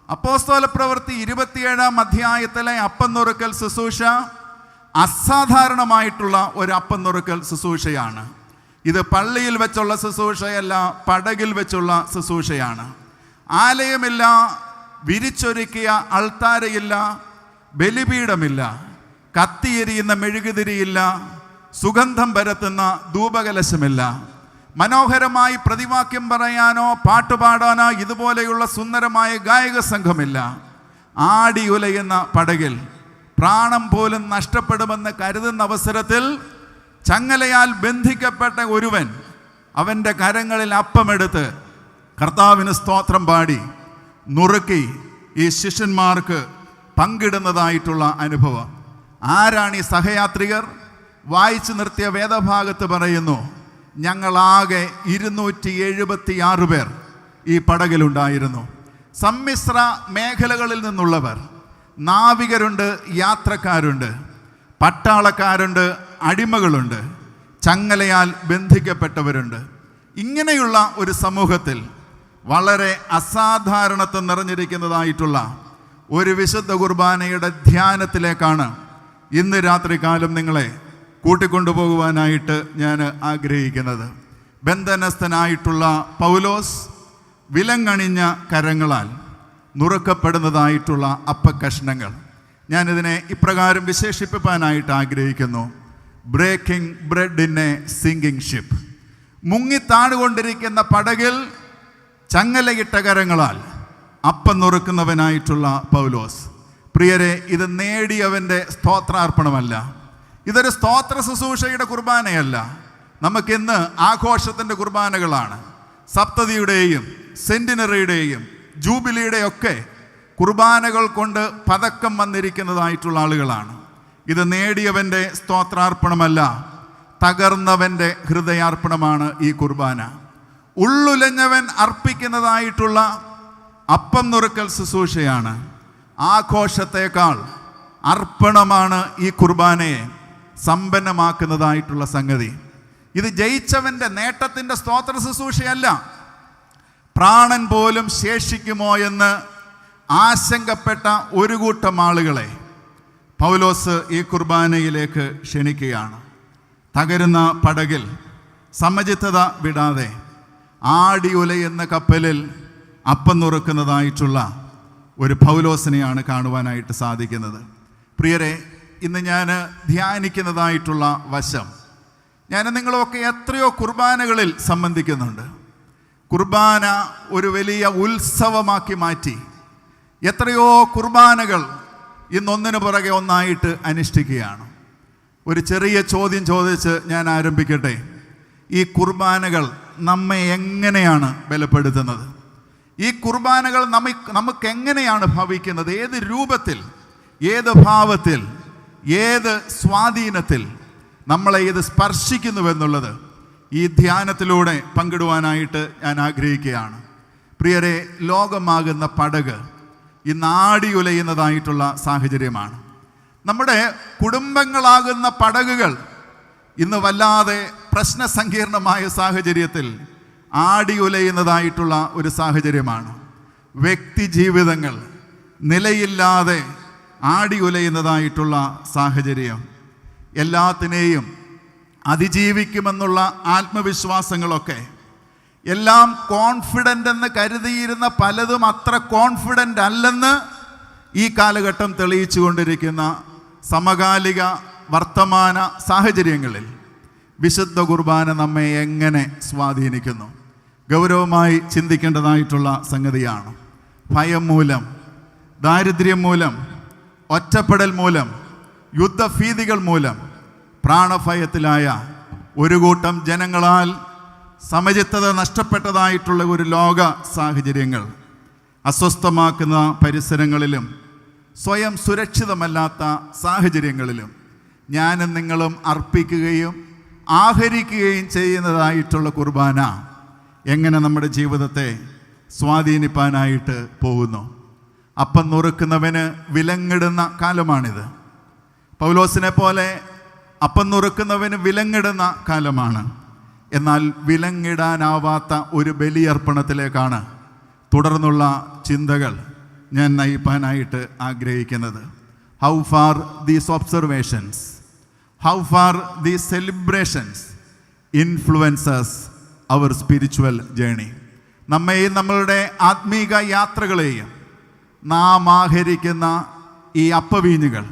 S1: അപ്പോസ്തല പ്രവൃത്തി 27-ാം അധ്യായത്തിലെ അപ്പം നുറുക്കൽ ശുശ്രൂഷ അസാധാരണമായിട്ടുള്ള ഒരു അപ്പം നുറുക്കൽ ശുശ്രൂഷയാണ്. ഇത് പള്ളിയിൽ വെച്ചുള്ള ശുശ്രൂഷയല്ല, പടകിൽ വെച്ചുള്ള ശുശ്രൂഷയാണ്. ആലയമില്ല, വിരിച്ചൊരുക്കിയ അൾത്താരയില്ല, ബലിപീഠമില്ല, കത്തിയെരിയുന്ന മെഴുകുതിരിയില്ല, സുഗന്ധം പരത്തുന്ന ധൂപകലശമില്ല. മനോഹരമായി പ്രതിവാക്യം പറയാനോ പാട്ടുപാടാനോ ഇതുപോലെയുള്ള സുന്ദരമായ ഗായക സംഘമില്ല. ആടി ഉലയുന്ന പടകിൽ പ്രാണം പോലും നഷ്ടപ്പെടുമെന്ന് കരുതുന്ന അവസരത്തിൽ ചങ്ങലയാൽ ബന്ധിക്കപ്പെട്ട ഒരുവൻ അവൻ്റെ കരങ്ങളിൽ അപ്പമെടുത്ത് കർത്താവിന് സ്തോത്രം പാടി നുറുക്കി ഈ ശിഷ്യന്മാർക്ക് പങ്കിടുന്നതായിട്ടുള്ള അനുഭവം. ആരാണ് ഈ സഹയാത്രികർ? വായിച്ചു നിർത്തിയ വേദഭാഗത്ത് പറയുന്നു, ഞങ്ങളാകെ 276 പേർ ഈ പടകിലുണ്ടായിരുന്നു. സമ്മിശ്ര മേഖലകളിൽ നിന്നുള്ളവർ, നാവികരുണ്ട്, യാത്രക്കാരുണ്ട്, പട്ടാളക്കാരുണ്ട്, അടിമകളുണ്ട്, ചങ്ങലയാൽ ബന്ധിക്കപ്പെട്ടവരുണ്ട്. ഇങ്ങനെയുള്ള ഒരു സമൂഹത്തിൽ വളരെ അസാധാരണത്വം നിറഞ്ഞിരിക്കുന്നതായിട്ടുള്ള ഒരു വിശുദ്ധ കുർബാനയുടെ ധ്യാനത്തിലേക്കാണ് ഇന്ന് രാത്രികാലം നിങ്ങളെ കൂട്ടിക്കൊണ്ടുപോകുവാനായിട്ട് ഞാൻ ആഗ്രഹിക്കുന്നത്. ബന്ധനസ്ഥനായിട്ടുള്ള പൗലോസ് വിലങ്ങണിഞ്ഞ കരങ്ങളാൽ നുറുക്കപ്പെടുന്നതായിട്ടുള്ള അപ്പക്കഷ്ണങ്ങൾ, ഞാനിതിനെ ഇപ്രകാരം വിശേഷിപ്പിക്കാനായിട്ട് ആഗ്രഹിക്കുന്നു: breaking bread in a sinking ship. മുങ്ങിത്താണുകൊണ്ടിരിക്കുന്ന പടകിൽ ചങ്ങലയിട്ട കരങ്ങളാൽ അപ്പം നുറുക്കുന്നവനായിട്ടുള്ള പൗലോസ്. പ്രിയരെ, ഇത് നേടിയവൻ്റെ സ്തോത്രാർപ്പണമല്ല, ഇതൊരു സ്തോത്ര ശുശ്രൂഷയുടെ കുർബാനയല്ല. നമുക്കിന്ന് ആഘോഷത്തിൻ്റെ കുർബാനകളാണ്. സപ്തതിയുടെയും സെന്റിനറിയുടെയും ജൂബിലിയുടെയും ഒക്കെ കുർബാനകൾ കൊണ്ട് പതക്കം വന്നിരിക്കുന്നതായിട്ടുള്ള ആളുകളാണ്. ഇത് നേടിയവൻ്റെ സ്തോത്രാർപ്പണമല്ല, തകർന്നവൻ്റെ ഹൃദയാർപ്പണമാണ് ഈ കുർബാന. ഉള്ളുലഞ്ഞവൻ അർപ്പിക്കുന്നതായിട്ടുള്ള അപ്പം നുറുക്കൽ ശുശ്രൂഷയാണ്. ആഘോഷത്തേക്കാൾ അർപ്പണമാണ് ഈ കുർബാനയെ സമ്പന്നമാക്കുന്നതായിട്ടുള്ള സംഗതി. ഇത് ജയിച്ചവൻ്റെ നേട്ടത്തിൻ്റെ സ്തോത്ര ശുശ്രൂഷയല്ല. പ്രാണൻ പോലും ശേഷിക്കുമോ എന്ന് ആശങ്കപ്പെട്ട ഒരു കൂട്ടം ആളുകളെ പൗലോസ് ഈ കുർബാനയിലേക്ക് ക്ഷണിക്കുകയാണ്. തകരുന്ന പടകിൽ സമചിത്തത വിടാതെ ആടി ഉലയുന്ന കപ്പലിൽ അപ്പം നുറുക്കുന്നതായിട്ടുള്ള ഒരു പൗലോസിനെയാണ് കാണുവാനായിട്ട് സാധിക്കുന്നത്. പ്രിയരെ, ഇന്ന് ഞാൻ ധ്യാനിക്കുന്നതായിട്ടുള്ള വശം, ഞാൻ നിങ്ങളൊക്കെ എത്രയോ കുർബാനകളിൽ സംബന്ധിക്കുന്നുണ്ട്. കുർബാന ഒരു വലിയ ഉത്സവമാക്കി മാറ്റി എത്രയോ കുർബാനകൾ ഇന്നൊന്നിനു പുറകെ ഒന്നായിട്ട് അനുഷ്ഠിക്കുകയാണ്. ഒരു ചെറിയ ചോദ്യം ചോദിച്ച് ഞാൻ ആരംഭിക്കട്ടെ. ഈ കുർബാനകൾ നമ്മെ എങ്ങനെയാണ് ബലപ്പെടുത്തുന്നത്? ഈ കുർബാനകൾ നമുക്ക് എങ്ങനെയാണ് ഭവിക്കുന്നത്? ഏത് രൂപത്തിൽ, ഏത് ഭാവത്തിൽ, ഏത് സ്വാധീനത്തിൽ നമ്മളെ ഇത് സ്പർശിക്കുന്നുവെന്നുള്ളത് ഈ ധ്യാനത്തിലൂടെ പങ്കിടുവാനായിട്ട് ഞാൻ ആഗ്രഹിക്കുകയാണ്. പ്രിയരെ, ലോകമാകുന്ന പടക് ഇന്ന് ആടിയുലയുന്നതായിട്ടുള്ള സാഹചര്യമാണ്. നമ്മുടെ കുടുംബങ്ങളാകുന്ന പടകുകൾ ഇന്ന് വല്ലാതെ പ്രശ്നസങ്കീർണമായ സാഹചര്യത്തിൽ ആടിയുലയുന്നതായിട്ടുള്ള ഒരു സാഹചര്യമാണ്. വ്യക്തി ജീവിതങ്ങൾ നിലയില്ലാതെ ആടിയുലയുന്നതായിട്ടുള്ള സാഹചര്യം. എല്ലാത്തിനെയും അതിജീവിക്കുമെന്നുള്ള ആത്മവിശ്വാസങ്ങളൊക്കെ, എല്ലാം കോൺഫിഡൻ്റ് എന്ന് കരുതിയിരുന്ന പലതും അത്ര കോൺഫിഡൻ്റ് അല്ലെന്ന് ഈ കാലഘട്ടം തെളിയിച്ചു കൊണ്ടിരിക്കുന്ന സമകാലിക വർത്തമാന സാഹചര്യങ്ങളിൽ വിശുദ്ധ കുർബാന നമ്മെ എങ്ങനെ സ്വാധീനിക്കുന്നു? ഗൗരവമായി ചിന്തിക്കേണ്ടതായിട്ടുള്ള സംഗതിയാണ്. ഭയം മൂലം, ദാരിദ്ര്യം മൂലം, ഒറ്റപ്പെടൽ മൂലം, യുദ്ധഭീതികൾ മൂലം പ്രാണഭയത്തിലായ ഒരു കൂട്ടം ജനങ്ങളാൽ സമചിത്തത നഷ്ടപ്പെട്ടതായിട്ടുള്ള ഒരു ലോക സാഹചര്യങ്ങൾ, അസ്വസ്ഥമാക്കുന്ന പരിസരങ്ങളിലും സ്വയം സുരക്ഷിതമല്ലാത്ത സാഹചര്യങ്ങളിലും ഞാനും നിങ്ങളും അർപ്പിക്കുകയും ആഹരിക്കുകയും ചെയ്യുന്നതായിട്ടുള്ള കുർബാന എങ്ങനെ നമ്മുടെ ജീവിതത്തെ സ്വാധീനിപ്പാനായിട്ട് പോകുന്നു? അപ്പം നുറുക്കുന്നവന് വിലങ്ങിടുന്ന കാലമാണിത്. പൗലോസിനെ പോലെ അപ്പം നുറുക്കുന്നവന് വിലങ്ങിടുന്ന കാലമാണ്. എന്നാൽ വിലങ്ങിടാനാവാത്ത ഒരു ബലിയർപ്പണത്തിലേക്കാണ് തുടർന്നുള്ള ചിന്തകൾ ഞാൻ നയിപ്പാനായിട്ട് ആഗ്രഹിക്കുന്നത്. How far these observations, how far these celebrations influences our spiritual journey. നമ്മെയും നമ്മളുടെ ആത്മീക യാത്രകളെയും നാം ആഹരിക്കുന്ന ഈ അപ്പവീഞ്ഞുകൾ,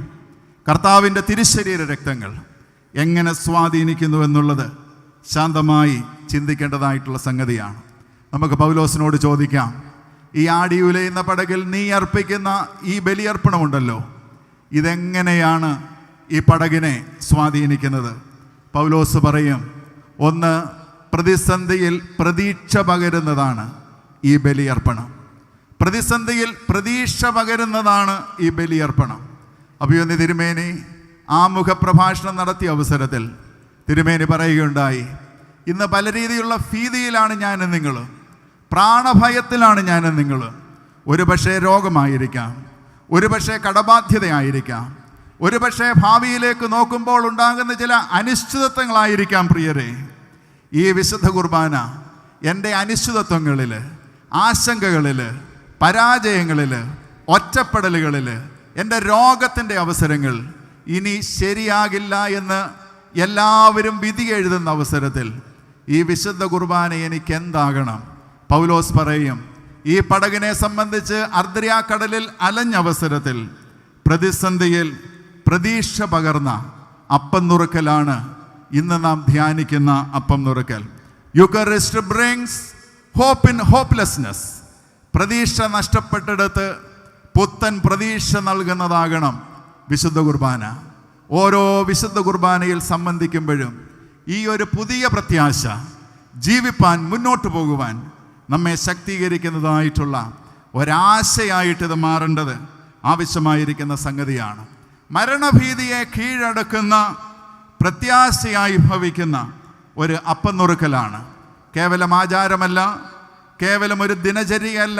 S1: കർത്താവിൻ്റെ തിരുശരീര രക്തങ്ങൾ എങ്ങനെ സ്വാധീനിക്കുന്നു എന്നുള്ളത് ശാന്തമായി ചിന്തിക്കേണ്ടതായിട്ടുള്ള സംഗതിയാണ്. നമുക്ക് പൗലോസിനോട് ചോദിക്കാം, ഈ ആടിയുലയുന്ന പടകിൽ നീ അർപ്പിക്കുന്ന ഈ ബലിയർപ്പണമുണ്ടല്ലോ, ഇതെങ്ങനെയാണ് ഈ പടകിനെ സ്വാധീനിക്കുന്നത്? പൗലോസ് പറയും, ഒന്ന്, പ്രതിസന്ധിയിൽ പ്രതീക്ഷ പകരുന്നതാണ് ഈ ബലിയർപ്പണം. പ്രതിസന്ധിയിൽ പ്രതീക്ഷ പകരുന്നതാണ് ഈ ബലിയർപ്പണം. അഭിമന്യ തിരുമേനി ആമുഖ പ്രഭാഷണം നടത്തിയ അവസരത്തിൽ തിരുമേനി പറയുകയുണ്ടായി, ഇന്ന് പല രീതിയിലുള്ള ഭീതിയിലാണ് ഞാനും നിങ്ങൾ, പ്രാണഭയത്തിലാണ് ഞാനും നിങ്ങൾ. ഒരുപക്ഷെ രോഗമായിരിക്കാം, ഒരുപക്ഷെ കടബാധ്യതയായിരിക്കാം, ഒരുപക്ഷെ ഭാവിയിലേക്ക് നോക്കുമ്പോൾ ഉണ്ടാകുന്ന ചില അനിശ്ചിതത്വങ്ങളായിരിക്കാം. പ്രിയരെ, ഈ വിശുദ്ധ കുർബാന എൻ്റെ അനിശ്ചിതത്വങ്ങളിൽ, ആശങ്കകളിൽ, പരാജയങ്ങളിൽ, ഒറ്റപ്പെടലുകളിൽ, എൻ്റെ രോഗത്തിൻ്റെ അവസരങ്ങൾ ഇനി ശരിയാകില്ല എന്ന് എല്ലാവരും വിധി എഴുതുന്ന അവസരത്തിൽ ഈ വിശുദ്ധ കുർബാന എനിക്ക് എന്താകണം? പൗലോസ് പറയും, ഈ പടകിനെ സംബന്ധിച്ച് അർദ്രിയാക്കടലിൽ അലഞ്ഞ അവസരത്തിൽ പ്രതിസന്ധിയിൽ പ്രതീക്ഷ പകർന്ന അപ്പം നുറുക്കലാണ് ഇന്ന് നാം ധ്യാനിക്കുന്ന അപ്പം നുറുക്കൽ. Eucharist brings hope in hopelessness. പ്രതീക്ഷ നഷ്ടപ്പെട്ടിടത്ത് പുത്തൻ പ്രതീക്ഷ നൽകുന്നതാകണം വിശുദ്ധ കുർബാന. ഓരോ വിശുദ്ധ കുർബാനയിൽ സംബന്ധിക്കുമ്പോഴും ഈ ഒരു പുതിയ പ്രത്യാശ ജീവിപ്പാൻ, മുന്നോട്ട് പോകുവാൻ നമ്മെ ശക്തീകരിക്കുന്നതായിട്ടുള്ള ഒരാശയായിട്ട് ഇത് മാറേണ്ടത് ആവശ്യമായിരിക്കുന്ന സംഗതിയാണ്. മരണഭീതിയെ കീഴടക്കുന്ന പ്രത്യാശയായി ഭവിക്കുന്ന ഒരു അപ്പം നുറുക്കലാണ്. കേവലം ആചാരമല്ല, കേവലം ഒരു ദിനചര്യയല്ല,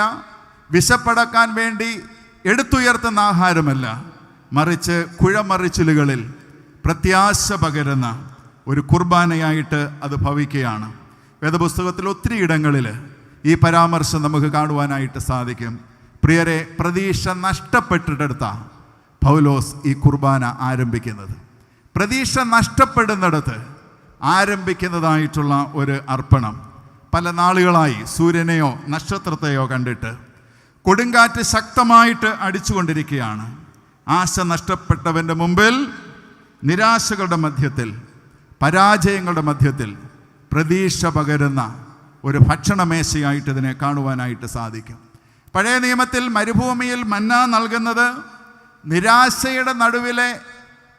S1: വിശപ്പടക്കാൻ വേണ്ടി എടുത്തുയർത്തുന്ന ആഹാരമല്ല, മറിച്ച് കുഴമറിച്ചിലുകളിൽ പ്രത്യാശ പകരുന്ന ഒരു കുർബാനയായിട്ട് അത് ഭവിക്കുകയാണ്. വേദപുസ്തകത്തിൽ ഒത്തിരി ഇടങ്ങളിൽ ഈ പരാമർശം നമുക്ക് കാണുവാനായിട്ട് സാധിക്കും. പ്രിയരെ, പ്രതീക്ഷ നഷ്ടപ്പെട്ടിടത്ത പൗലോസ് ഈ കുർബാന ആരംഭിക്കുന്നത്. പ്രതീക്ഷ നഷ്ടപ്പെടുന്നിടത്ത് ആരംഭിക്കുന്നതായിട്ടുള്ള ഒരു അർപ്പണം. പല നാളുകളായി സൂര്യനെയോ നക്ഷത്രത്തെയോ കണ്ടിട്ട് കൊടുങ്കാറ്റ് ശക്തമായിട്ട് അടിച്ചുകൊണ്ടിരിക്കുകയാണ്. ആശ നഷ്ടപ്പെട്ടവൻ്റെ മുമ്പിൽ, നിരാശകളുടെ മധ്യത്തിൽ, പരാജയങ്ങളുടെ മധ്യത്തിൽ പ്രതീക്ഷ പകരുന്ന ഒരു ഭക്ഷണമേശയായിട്ട് ഇതിനെ കാണുവാനായിട്ട് സാധിക്കും. പഴയ നിയമത്തിൽ മരുഭൂമിയിൽ മന്ന നൽകുന്നത് നിരാശയുടെ നടുവിലെ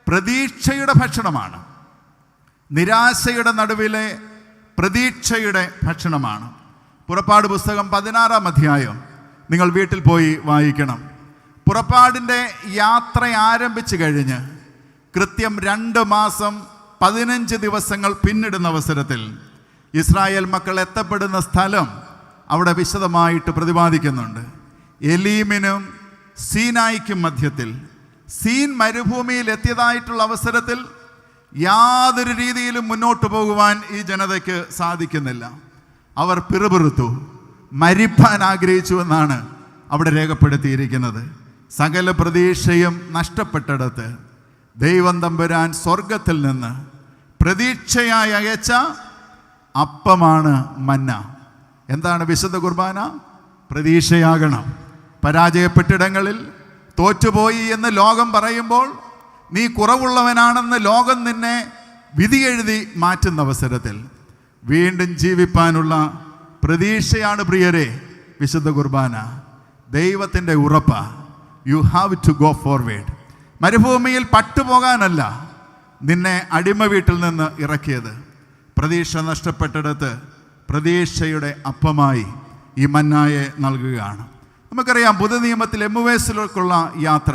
S1: പ്രതീക്ഷയുടെ ഭക്ഷണമാണ്. നിരാശയുടെ നടുവിലെ പ്രതീക്ഷയുടെ ഭക്ഷണമാണ്. പുറപ്പാട് പുസ്തകം 16-ാം അധ്യായം നിങ്ങൾ വീട്ടിൽ പോയി വായിക്കണം. പുറപ്പാടിൻ്റെ യാത്ര ആരംഭിച്ചു കഴിഞ്ഞ് കൃത്യം 2 മാസം 15 ദിവസങ്ങൾ പിന്നിടുന്ന അവസരത്തിൽ ഇസ്രായേൽ മക്കൾ എത്തപ്പെടുന്ന സ്ഥലം അവിടെ വിശദമായിട്ട് പ്രതിപാദിക്കുന്നുണ്ട്. എലീമിനും സീനായിക്കും മധ്യത്തിൽ, സീൻ മരുഭൂമിയിൽ എത്തിയതായിട്ടുള്ള അവസരത്തിൽ യാതൊരു രീതിയിലും മുന്നോട്ട് പോകുവാൻ ഈ ജനതയ്ക്ക് സാധിക്കുന്നില്ല. അവർ പിറുപിറുത്തു, മരിപ്പാൻ ആഗ്രഹിച്ചു എന്നാണ് അവിടെ രേഖപ്പെടുത്തിയിരിക്കുന്നത്. സകല പ്രതീക്ഷയും നഷ്ടപ്പെട്ടിടത്ത് ദൈവം തമ്പുരാൻ സ്വർഗത്തിൽ നിന്ന് പ്രതീക്ഷയായി അയച്ച അപ്പമാണ് മന്ന. എന്താണ് വിശുദ്ധ കുർബാന? പ്രതീക്ഷയാകണം. പരാജയപ്പെട്ടിടങ്ങളിൽ തോറ്റുപോയി എന്ന് ലോകം പറയുമ്പോൾ, നീ കുറവുള്ളവനാണെന്ന് ലോകം നിന്നെ വിധി എഴുതി മാറ്റുന്ന അവസരത്തിൽ വീണ്ടും ജീവിപ്പാനുള്ള പ്രതീക്ഷയാണ് പ്രിയരെ വിശുദ്ധ കുർബാന. ദൈവത്തിൻ്റെ ഉറപ്പ. You have to go forward. മരുഭൂമിയിൽ പട്ടുപോകാനല്ല നിന്നെ അടിമ വീട്ടിൽ നിന്ന് ഇറക്കിയത്. പ്രതീക്ഷ നഷ്ടപ്പെട്ടിടത്ത് പ്രതീക്ഷയുടെ അപ്പമായി ഈ മന്നായെ നൽകുകയാണ്. നമുക്കറിയാം, പുതുനിയമത്തിൽ എമ്മുവേസിലേക്കുള്ള യാത്ര,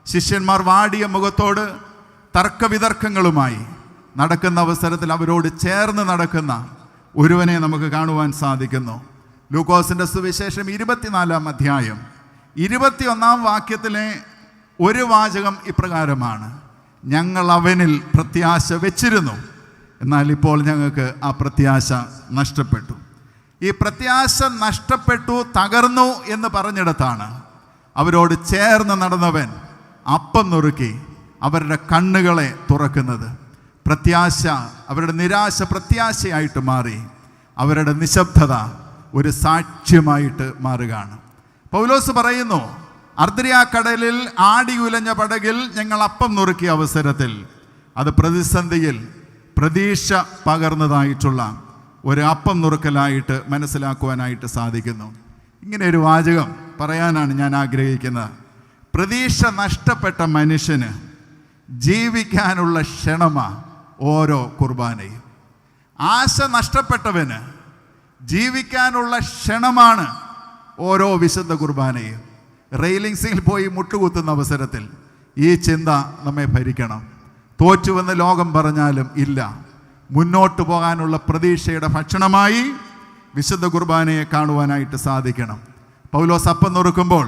S1: ശിഷ്യന്മാർ വാടിയ മുഖത്തോട് തർക്കവിതർക്കങ്ങളുമായി നടക്കുന്ന അവസരത്തിൽ അവരോട് ചേർന്ന് നടക്കുന്ന ഒരുവനെ നമുക്ക് കാണുവാൻ സാധിക്കുന്നു. ലൂക്കോസിൻ്റെ സുവിശേഷം 24-ാം അധ്യായം 21-ാം വാക്യത്തിലെ ഒരു വാചകം ഇപ്രകാരമാണ്: ഞങ്ങൾ അവനിൽ പ്രത്യാശ വെച്ചിരുന്നു, എന്നാൽ ഇപ്പോൾ ഞങ്ങൾക്ക് ആ പ്രത്യാശ നഷ്ടപ്പെട്ടു. ഈ പ്രത്യാശ നഷ്ടപ്പെട്ടു, തകർന്നു എന്ന് പറഞ്ഞിടത്താണ് അവരോട് ചേർന്ന് നടന്നവൻ അപ്പം നുറുക്കി അവരുടെ കണ്ണുകളെ തുറക്കുന്നത്. പ്രത്യാശ, അവരുടെ നിരാശ പ്രത്യാശയായിട്ട് മാറി, അവരുടെ നിശബ്ദത ഒരു സാക്ഷ്യമായിട്ട് മാറുകയാണ്. പൗലോസ് പറയുന്നു, അർദ്രിയാക്കടലിൽ ആടിയുലഞ്ഞ പടകിൽ ഞങ്ങൾ അപ്പം നുറുക്കിയ അവസരത്തിൽ അത് പ്രതിസന്ധിയിൽ പ്രതീക്ഷ പകർന്നതായിട്ടുള്ള ഒരു അപ്പം നുറുക്കലായിട്ട് മനസ്സിലാക്കുവാനായിട്ട് സാധിക്കുന്നു. ഇങ്ങനെ ഒരു വാചകം പറയാനാണ് ഞാൻ ആഗ്രഹിക്കുന്നത്. പ്രതീക്ഷ നഷ്ടപ്പെട്ട മനുഷ്യന് ജീവിക്കാനുള്ള ക്ഷണമാണ് ഓരോ കുർബാനയും. ആശ നഷ്ടപ്പെട്ടവന് ജീവിക്കാനുള്ള ക്ഷണമാണ് ഓരോ വിശുദ്ധ കുർബാനയും. റെയിലിങ്സിൽ പോയി മുട്ടുകുത്തുന്ന അവസരത്തിൽ ഈ ചിന്ത നമ്മെ ഭരിക്കണം. തോറ്റുവെന്ന് ലോകം പറഞ്ഞാലും ഇല്ല, മുന്നോട്ട് പോകാനുള്ള പ്രതീക്ഷയുടെ ഭക്ഷണമായി വിശുദ്ധ കുർബാനയെ കാണുവാനായിട്ട് സാധിക്കണം. പൗലോസ് അപ്പം നുറുക്കുമ്പോൾ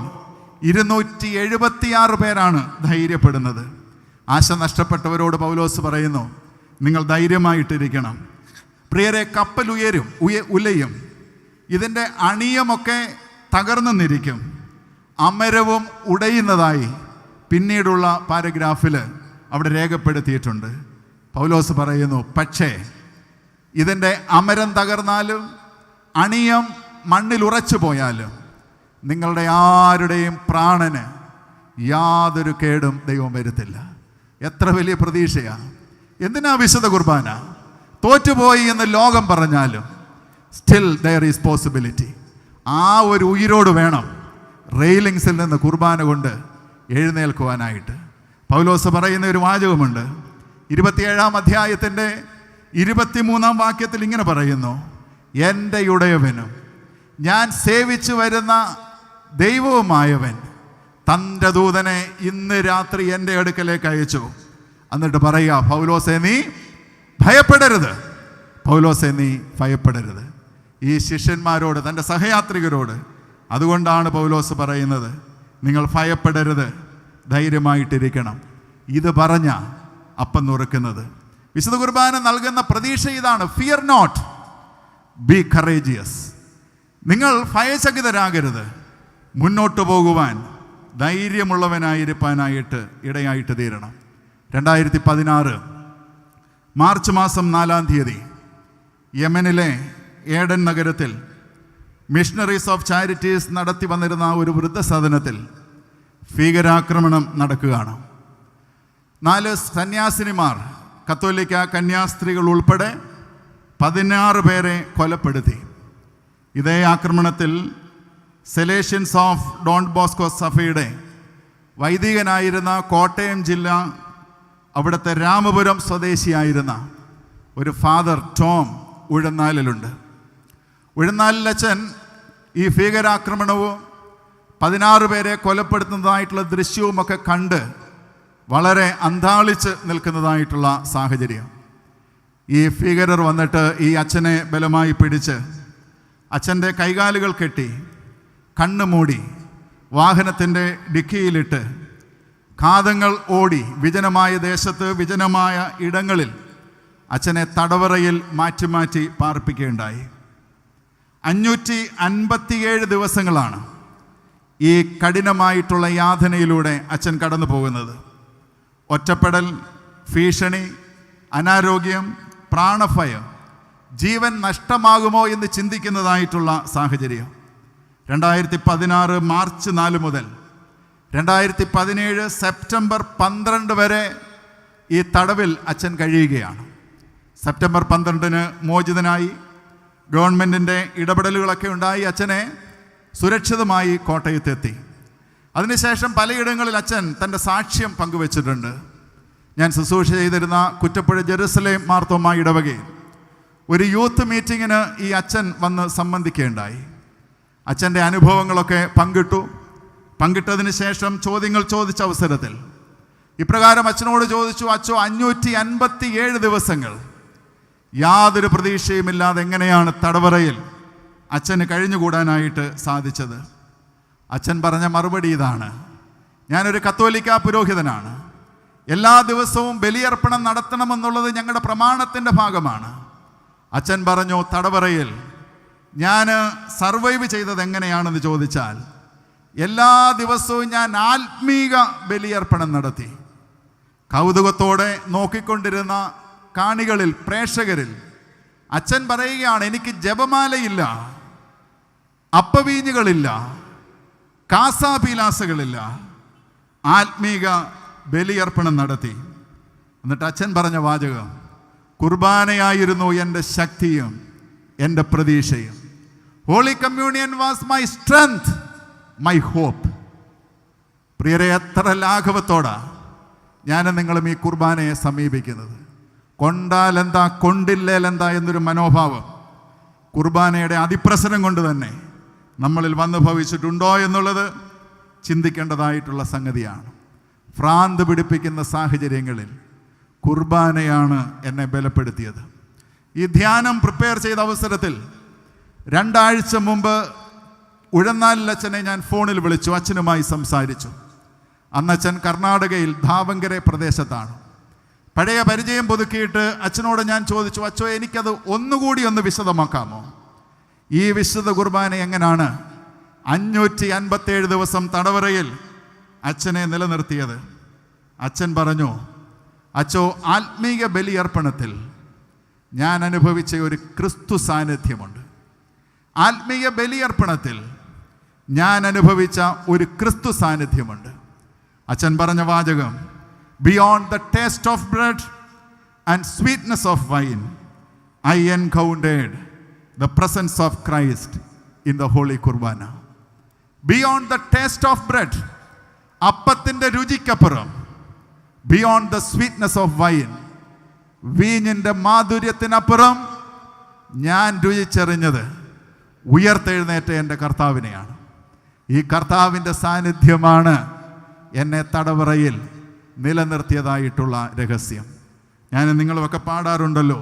S1: 276 പേരാണ് ധൈര്യപ്പെടുന്നത്. ആശ നഷ്ടപ്പെട്ടവരോട് പൗലോസ് പറയുന്നു, നിങ്ങൾ ധൈര്യമായിട്ടിരിക്കണം. പ്രിയരെ, കപ്പൽ ഉലയും, ഇതിൻ്റെ അണിയമൊക്കെ തകർന്നു നിരിക്കും, അമരവും ഉടയുന്നതായി പിന്നീടുള്ള പാരഗ്രാഫിൽ അവിടെ രേഖപ്പെടുത്തിയിട്ടുണ്ട്. പൗലോസ് പറയുന്നു, പക്ഷേ ഇതിൻ്റെ അമരം തകർന്നാലും അണിയം മണ്ണിൽ ഉറച്ചു പോയാലും നിങ്ങളുടെ ആരുടെയും പ്രാണന് യാതൊരു കേടും ദൈവം വരുത്തില്ല. എത്ര വലിയ പ്രതീക്ഷയാണ്! എന്തിനാ വിശുദ്ധ കുർബാന? തോറ്റുപോയി എന്ന് ലോകം പറഞ്ഞാലും സ്റ്റിൽ ദെയർ ഈസ് പോസിബിലിറ്റി. ആ ഒരു ഉയിരോട് വേണം റെയിലിങ്സിൽ നിന്ന് കുർബാന കൊണ്ട് എഴുന്നേൽക്കുവാനായിട്ട്. പൗലോസ് പറയുന്ന ഒരു വാചകമുണ്ട്. 27-ാം അധ്യായത്തിൻ്റെ 23-ാം വാക്യത്തിൽ ഇങ്ങനെ പറയുന്നു, എൻ്റെ ഉടയവനും ഞാൻ സേവിച്ചു വരുന്ന ദൈവവുമായവൻ തൻ്റെ ദൂതനെ ഇന്ന് രാത്രി എൻ്റെ അടുക്കലേക്ക് അയച്ചു. എന്നിട്ട് പറയുക, പൗലോസേ നീ ഭയപ്പെടരുത്, പൗലോസേ നീ ഭയപ്പെടരുത്. ഈ ശിഷ്യന്മാരോട്, തൻ്റെ സഹയാത്രികരോട് അതുകൊണ്ടാണ് പൗലോസ് പറയുന്നത്, നിങ്ങൾ ഭയപ്പെടരുത്, ധൈര്യമായിട്ടിരിക്കണം. ഇത് പറഞ്ഞ അപ്പം നുറുക്കുന്നത്. വിശുദ്ധ കുർബാന നൽകുന്ന പ്രതീക്ഷ ഇതാണ്, ഫിയർ നോട്ട്, ബി കറേജിയസ്. നിങ്ങൾ ഭയചകിതരാകരുത്, മുന്നോട്ട് പോകുവാൻ ധൈര്യമുള്ളവനായിരിക്കാനായിട്ട് ഇടയായിട്ട് തീരണം. 2016 മാർച്ച് മാസം 4-ാം തീയതി യമനിലെ ഏഡൻ നഗരത്തിൽ മിഷണറീസ് ഓഫ് ചാരിറ്റീസ് നടത്തി വന്നിരുന്ന ഒരു വൃദ്ധസദനത്തിൽ ഭീകരാക്രമണം നടക്കുകയാണ്. 4 സന്യാസിനിമാർ, കത്തോലിക്ക കന്യാസ്ത്രീകൾ ഉൾപ്പെടെ 16 പേരെ കൊലപ്പെടുത്തി. ഇതേ ആക്രമണത്തിൽ സെലേഷ്യൻസ് ഓഫ് ഡോൺ ബോസ്കോ സഭയുടെ വൈദികനായിരുന്ന കോട്ടയം ജില്ല, അവിടുത്തെ രാമപുരം സ്വദേശിയായിരുന്ന ഒരു ഫാദർ ടോം ഉഴന്നാലിലുണ്ട്. ഉഴന്നാലിലച്ഛൻ ഈ ഭീകരാക്രമണവും 16 പേരെ കൊലപ്പെടുത്തുന്നതായിട്ടുള്ള ദൃശ്യവുമൊക്കെ കണ്ട് വളരെ അന്താളിച്ച് നിൽക്കുന്നതായിട്ടുള്ള സാഹചര്യം. ഈ ഭീകരർ വന്നിട്ട് ഈ അച്ഛനെ ബലമായി പിടിച്ച് അച്ഛൻ്റെ കൈകാലുകൾ കെട്ടി, കണ്ണ് മൂടി, വാഹനത്തിൻ്റെ ഡിക്കിയിലിട്ട് കാതങ്ങൾ ഓടി വിജനമായ ദേശത്ത്, വിജനമായ ഇടങ്ങളിൽ അച്ഛനെ തടവറയിൽ മാറ്റി മാറ്റി പാർപ്പിക്കുകയുണ്ടായി. 557 ദിവസങ്ങളാണ് ഈ കഠിനമായിട്ടുള്ള യാതനയിലൂടെ അച്ഛൻ കടന്നു പോകുന്നത്. ഒറ്റപ്പെടൽ, ഭീഷണി, അനാരോഗ്യം, പ്രാണഭയം, ജീവൻ നഷ്ടമാകുമോ എന്ന് ചിന്തിക്കുന്നതായിട്ടുള്ള സാഹചര്യം. 2016 മാർച്ച് 4 മുതൽ 2017 സെപ്റ്റംബർ 12 വരെ ഈ തടവിൽ അച്ഛൻ കഴിയുകയാണ്. സെപ്റ്റംബർ 12-ന് മോചിതനായി. ഗവൺമെൻറ്റിൻ്റെ ഇടപെടലുകളൊക്കെ ഉണ്ടായി അച്ഛനെ സുരക്ഷിതമായി കോട്ടയത്തെത്തി. അതിനുശേഷം പലയിടങ്ങളിൽ അച്ഛൻ തൻ്റെ സാക്ഷ്യം പങ്കുവച്ചിട്ടുണ്ട്. ഞാൻ ശുശ്രൂഷ ചെയ്തിരുന്ന കുറ്റപ്പുഴ ജെറുസലേം മാർത്തോമാ ഇടവകയിൽ ഒരു യൂത്ത് മീറ്റിങ്ങിന് ഈ അച്ഛൻ വന്ന് സംബന്ധിക്കുകയുണ്ടായി. അച്ഛൻ്റെ അനുഭവങ്ങളൊക്കെ പങ്കിട്ടതിന് ശേഷം ചോദ്യങ്ങൾ ചോദിച്ച അവസരത്തിൽ ഇപ്രകാരം അച്ഛനോട് ചോദിച്ചു, അച്ഛോ 557 ദിവസങ്ങൾ യാതൊരു പ്രതീക്ഷയുമില്ലാതെ എങ്ങനെയാണ് തടവറയിൽ അച്ഛന് കഴിഞ്ഞുകൂടാനായിട്ട് സാധിച്ചത്? അച്ഛൻ പറഞ്ഞ മറുപടി ഇതാണ്, ഞാനൊരു കത്തോലിക്ക പുരോഹിതനാണ്, എല്ലാ ദിവസവും ബലിയർപ്പണം നടത്തണമെന്നുള്ളത് ഞങ്ങളുടെ പ്രമാണത്തിൻ്റെ ഭാഗമാണ്. അച്ഛൻ പറഞ്ഞു, തടവറയിൽ ഞാൻ സർവൈവ് ചെയ്തത് എങ്ങനെയാണെന്ന് ചോദിച്ചാൽ, എല്ലാ ദിവസവും ഞാൻ ആത്മീക ബലിയർപ്പണം നടത്തി. കൗതുകത്തോടെ നോക്കിക്കൊണ്ടിരുന്ന കാണികളിൽ, പ്രേക്ഷകരിൽ അച്ഛൻ പറയുകയാണ്, എനിക്ക് ജപമാലയില്ല, അപ്പവീഞ്ഞുകളില്ല, കാസാപീലാസകളില്ല, ആത്മീക ബലിയർപ്പണം നടത്തി. എന്നിട്ട് അച്ഛൻ പറഞ്ഞ വാചകം, കുർബാനയായിരുന്നു എൻ്റെ ശക്തിയും എൻ്റെ പ്രതീക്ഷയും. Holy Communion was my strength, my hope. പ്രിയരെ, എത്ര ലാഘവത്തോടാ ഞാനും നിങ്ങളും ഈ കുർബാനയെ സമീപിക്കുന്നത്. കൊണ്ടാലെന്താ കൊണ്ടില്ലേലെന്താ എന്നൊരു മനോഭാവം കുർബാനയുടെ അതിപ്രസരം കൊണ്ട് തന്നെ നമ്മളിൽ വന്നു ഭവിച്ചിട്ടുണ്ടോ എന്നുള്ളത് ചിന്തിക്കേണ്ടതായിട്ടുള്ള സംഗതിയാണ്. ഭ്രാന്ത് പിടിപ്പിക്കുന്ന സാഹചര്യങ്ങളിൽ കുർബാനയാണ് എന്നെ ബലപ്പെടുത്തിയത്. ഈ ധ്യാനം പ്രിപ്പയർ ചെയ്ത അവസരത്തിൽ 2 ആഴ്ച മുമ്പ് ഉഴന്നാലിൽ അച്ഛനെ ഞാൻ ഫോണിൽ വിളിച്ചു, അച്ഛനുമായി സംസാരിച്ചു. അന്നച്ഛൻ കർണാടകയിൽ ധാവങ്കരെ പ്രദേശത്താണ്. പഴയ പരിചയം പുതുക്കിയിട്ട് അച്ഛനോട് ഞാൻ ചോദിച്ചു, അച്ഛോ എനിക്കത് ഒന്നുകൂടി ഒന്ന് വിശദമാക്കാമോ? ഈ വിശുദ്ധ കുർബാന എങ്ങനെയാണ് 557 ദിവസം തടവറയിൽ അച്ഛനെ നിലനിർത്തിയത്? അച്ഛൻ പറഞ്ഞു, അച്ഛോ ആത്മീയ ബലിയർപ്പണത്തിൽ ഞാൻ അനുഭവിച്ച ഒരു ക്രിസ്തു സാന്നിധ്യമുണ്ട്. ആത്മീയ ബലിയർപ്പണത്തിൽ ഞാൻ അനുഭവിച്ച ഒരു ക്രിസ്തു സാന്നിധ്യമുണ്ട്. അച്ഛൻ പറഞ്ഞ വാചകം, beyond the taste of bread and sweetness of wine I encountered the presence of Christ in the holy Qurbana. Beyond the taste of bread, അപ്പത്തിൻ്റെ രുചിക്കപ്പുറം, beyond the sweetness of wine, വീഞ്ഞിൻ്റെ മാധുര്യത്തിനപ്പുറം ഞാൻ രുചിച്ചറിഞ്ഞത് ഉയർത്തെഴുന്നേറ്റ എൻ്റെ കർത്താവിനെയാണ്. ഈ കർത്താവിൻ്റെ സാന്നിധ്യമാണ് എന്നെ തടവറയിൽ നിലനിർത്തിയതായിട്ടുള്ള രഹസ്യം. ഞാൻ നിങ്ങളുമൊക്കെ പാടാറുണ്ടല്ലോ,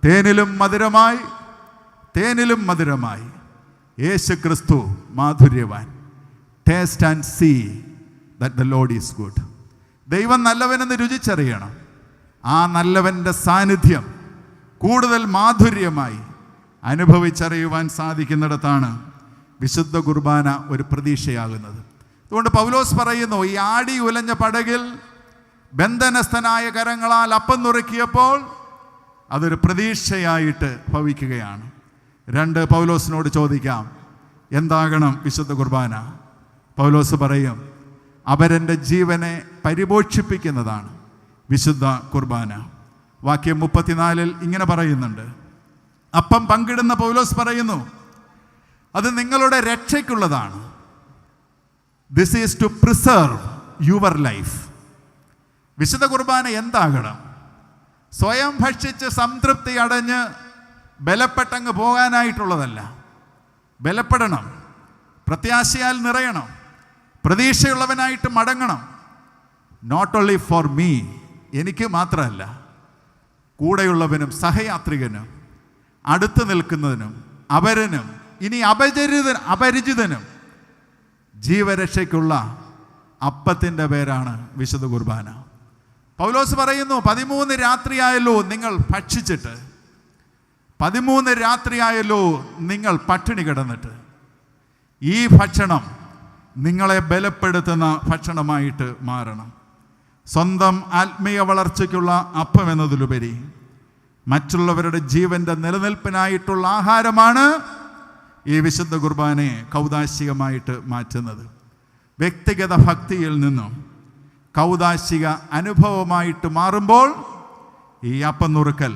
S1: തേനിലും മധുരമായി, തേനിലും മധുരമായി യേശു ക്രിസ്തു മാധുര്യവാൻ. Taste and see that the lord is good. ദൈവം നല്ലവനെന്ന് രുചിച്ചറിയണം. ആ നല്ലവൻ്റെ സാന്നിധ്യം കൂടുതൽ മാധുര്യമായി അനുഭവിച്ചറിയുവാൻ സാധിക്കുന്നിടത്താണ് വിശുദ്ധ കുർബാന ഒരു പ്രതീക്ഷയാകുന്നത്. അതുകൊണ്ട് പൗലോസ് പറയുന്നു, ഈ ആടി ഉലഞ്ഞ പടകിൽ ബന്ധനസ്ഥനായ കരങ്ങളാൽ അപ്പം നുറുക്കിയപ്പോൾ അതൊരു പ്രതീക്ഷയായിട്ട് ഭവിക്കുകയാണ്. 2, പൗലോസിനോട് ചോദിക്കാം, എന്താകണം വിശുദ്ധ കുർബാന? പൗലോസ് പറയും, അവരെൻ്റെ ജീവനെ പരിപോഷിപ്പിക്കുന്നതാണ് വിശുദ്ധ കുർബാന. വാക്യം 34 ഇങ്ങനെ പറയുന്നുണ്ട്. അപ്പം പങ്കിടുന്ന പൗലോസ് പറയുന്നു, അത് നിങ്ങളുടെ രക്ഷയ്ക്കുള്ളതാണ്. This is to preserve your life. വിശുദ്ധ കുർബാന എന്താകണം? സ്വയം ഭക്ഷിച്ച് സംതൃപ്തി അടഞ്ഞ് ബലപ്പെട്ടങ്ങ് പോകാനായിട്ടുള്ളതല്ല. ബലപ്പെടണം, പ്രത്യാശയാൽ നിറയണം, പ്രതീക്ഷയുള്ളവനായിട്ട് മടങ്ങണം. നോട്ട് ഓൺലി ഫോർ മീ, എനിക്ക് മാത്രമല്ല, കൂടെയുള്ളവനും സഹയാത്രികനും അടുത്ത് നിൽക്കുന്നതിനും അവരനും ഇനി അപരിചിതനും ജീവരക്ഷയ്ക്കുള്ള അപ്പത്തിൻ്റെ പേരാണ് വിശുദ്ധ കുർബാന. പൗലോസ് പറയുന്നു, 13 രാത്രിയായല്ലോ നിങ്ങൾ ഭക്ഷിച്ചിട്ട്, 13 രാത്രിയായല്ലോ നിങ്ങൾ പട്ടിണി കിടന്നിട്ട്. ഈ ഭക്ഷണം നിങ്ങളെ ബലപ്പെടുത്തുന്ന ഭക്ഷണമായിട്ട് മാറണം. സ്വന്തം ആത്മീയ വളർച്ചയ്ക്കുള്ള അപ്പം എന്നതിലുപരി മറ്റുള്ളവരുടെ ജീവൻ്റെ നിലനിൽപ്പിനായിട്ടുള്ള ആഹാരമാണ് ഈ വിശുദ്ധ കുർബാനയെ കൗദാശികമായിട്ട് മാറ്റുന്നത്. വ്യക്തിഗത ഭക്തിയിൽ നിന്നും കൗദാശിക അനുഭവമായിട്ട് മാറുമ്പോൾ ഈ അപ്പം നുറുക്കൽ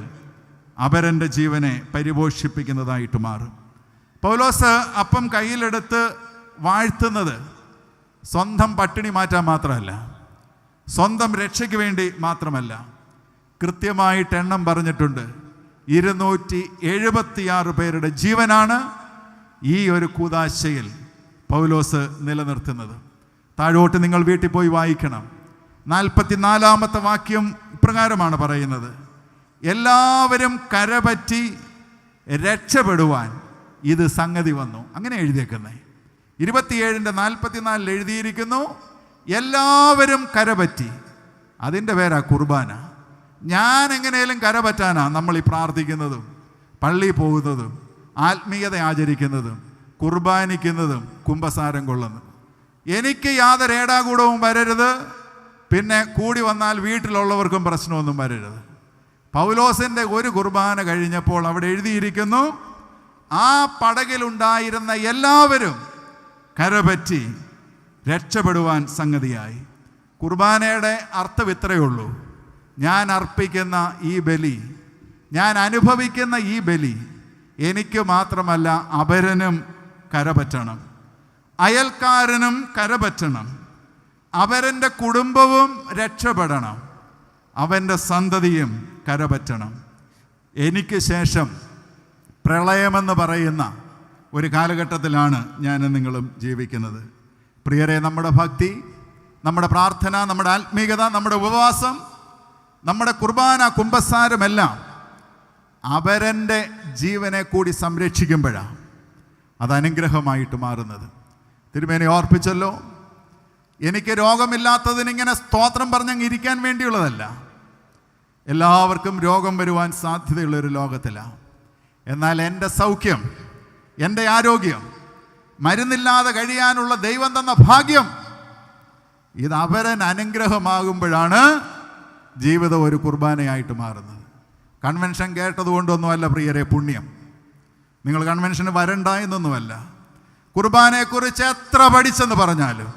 S1: അപരൻ്റെ ജീവനെ പരിപോഷിപ്പിക്കുന്നതായിട്ട് മാറും. പൗലോസ് അപ്പം കയ്യിലെടുത്ത് വാഴ്ത്തുന്നത് സ്വന്തം പട്ടിണി മാറ്റാൻ മാത്രമല്ല, സ്വന്തം രക്ഷയ്ക്ക് വേണ്ടി മാത്രമല്ല. കൃത്യമായിട്ട് എണ്ണം പറഞ്ഞിട്ടുണ്ട്. 276 പേരുടെ ജീവനാണ് ഈ ഒരു കൂദാശയിൽ പൗലോസ് നിലനിർത്തുന്നത്. താഴോട്ട് നിങ്ങൾ വീട്ടിൽ പോയി വായിക്കണം. 44-ാമത്തെ വാക്യം ഇപ്രകാരമാണ് പറയുന്നത്, എല്ലാവരും കരപറ്റി രക്ഷപ്പെടുവാൻ ഇത് സംഗതി വന്നു. അങ്ങനെ എഴുതിയേക്കുന്നേ. 27-44 എഴുതിയിരിക്കുന്നു, എല്ലാവരും കരപറ്റി. അതിൻ്റെ പേരാ കുർബാന. ഞാൻ എങ്ങനെയും കരപറ്റാനാ നമ്മൾ ഈ പ്രാർത്ഥിക്കുന്നതും പള്ളിയിൽ പോകുന്നതും ആത്മീയത ആചരിക്കുന്നതും കുർബാനിക്കുന്നതും കുമ്പസാരം കൊള്ളുന്നതും. എനിക്ക് യാതൊരു ഏടാകൂടവും വരരുത്, പിന്നെ കൂടി വന്നാൽ വീട്ടിലുള്ളവർക്കും പ്രശ്നമൊന്നും വരരുത്. പൗലോസിൻ്റെ ഒരു കുർബാന കഴിഞ്ഞപ്പോൾ അവിടെ എഴുതിയിരിക്കുന്നു, ആ പടകിലുണ്ടായിരുന്ന എല്ലാവരും കരപറ്റി രക്ഷപ്പെടുവാൻ സംഗതിയായി. കുർബാനയുടെ അർത്ഥം ഇത്രയേ ഉള്ളൂ, ഞാൻ അർപ്പിക്കുന്ന ഈ ബലി, ഞാൻ അനുഭവിക്കുന്ന ഈ ബലി എനിക്ക് മാത്രമല്ല അപരനും കരപറ്റണം, അയൽക്കാരനും കരപറ്റണം, അവൻ്റെ കുടുംബവും രക്ഷപ്പെടണം, അവൻ്റെ സന്തതിയും കരപറ്റണം. എനിക്ക് ശേഷം പ്രളയമെന്ന് പറയുന്ന ഒരു കാലഘട്ടത്തിലാണ് ഞാനും നിങ്ങളും ജീവിക്കുന്നത്. പ്രിയരെ, നമ്മുടെ ഭക്തി, നമ്മുടെ പ്രാർത്ഥന, നമ്മുടെ ആത്മീയത, നമ്മുടെ ഉപവാസം, നമ്മുടെ കുർബാന, കുമ്പസാരമെല്ലാം അവരൻ്റെ ജീവനെ കൂടി സംരക്ഷിക്കുമ്പോഴാണ് അത് അനുഗ്രഹമായിട്ട് മാറുന്നത്. തിരുമേനി ഓർപ്പിച്ചല്ലോ, എനിക്ക് രോഗമില്ലാത്തതിനിങ്ങനെ സ്തോത്രം പറഞ്ഞങ്ങ് ഇരിക്കാൻ വേണ്ടിയുള്ളതല്ല. എല്ലാവർക്കും രോഗം വരുവാൻ സാധ്യതയുള്ളൊരു ലോകത്തിലാണ്. എന്നാൽ എൻ്റെ സൗഖ്യം, എൻ്റെ ആരോഗ്യം, മരുന്നില്ലാതെ കഴിയാനുള്ള ദൈവം തന്ന ഭാഗ്യം, ഇത് അവരൻ അനുഗ്രഹമാകുമ്പോഴാണ് ജീവിതം ഒരു കുർബാനയായിട്ട് മാറുന്നത്. കൺവെൻഷൻ കേട്ടതുകൊണ്ടൊന്നുമല്ല പ്രിയരെ പുണ്യം. നിങ്ങൾ കൺവെൻഷന് വരണ്ട എന്നൊന്നുമല്ല. കുർബാനയെക്കുറിച്ച് എത്ര പഠിച്ചെന്ന് പറഞ്ഞാലും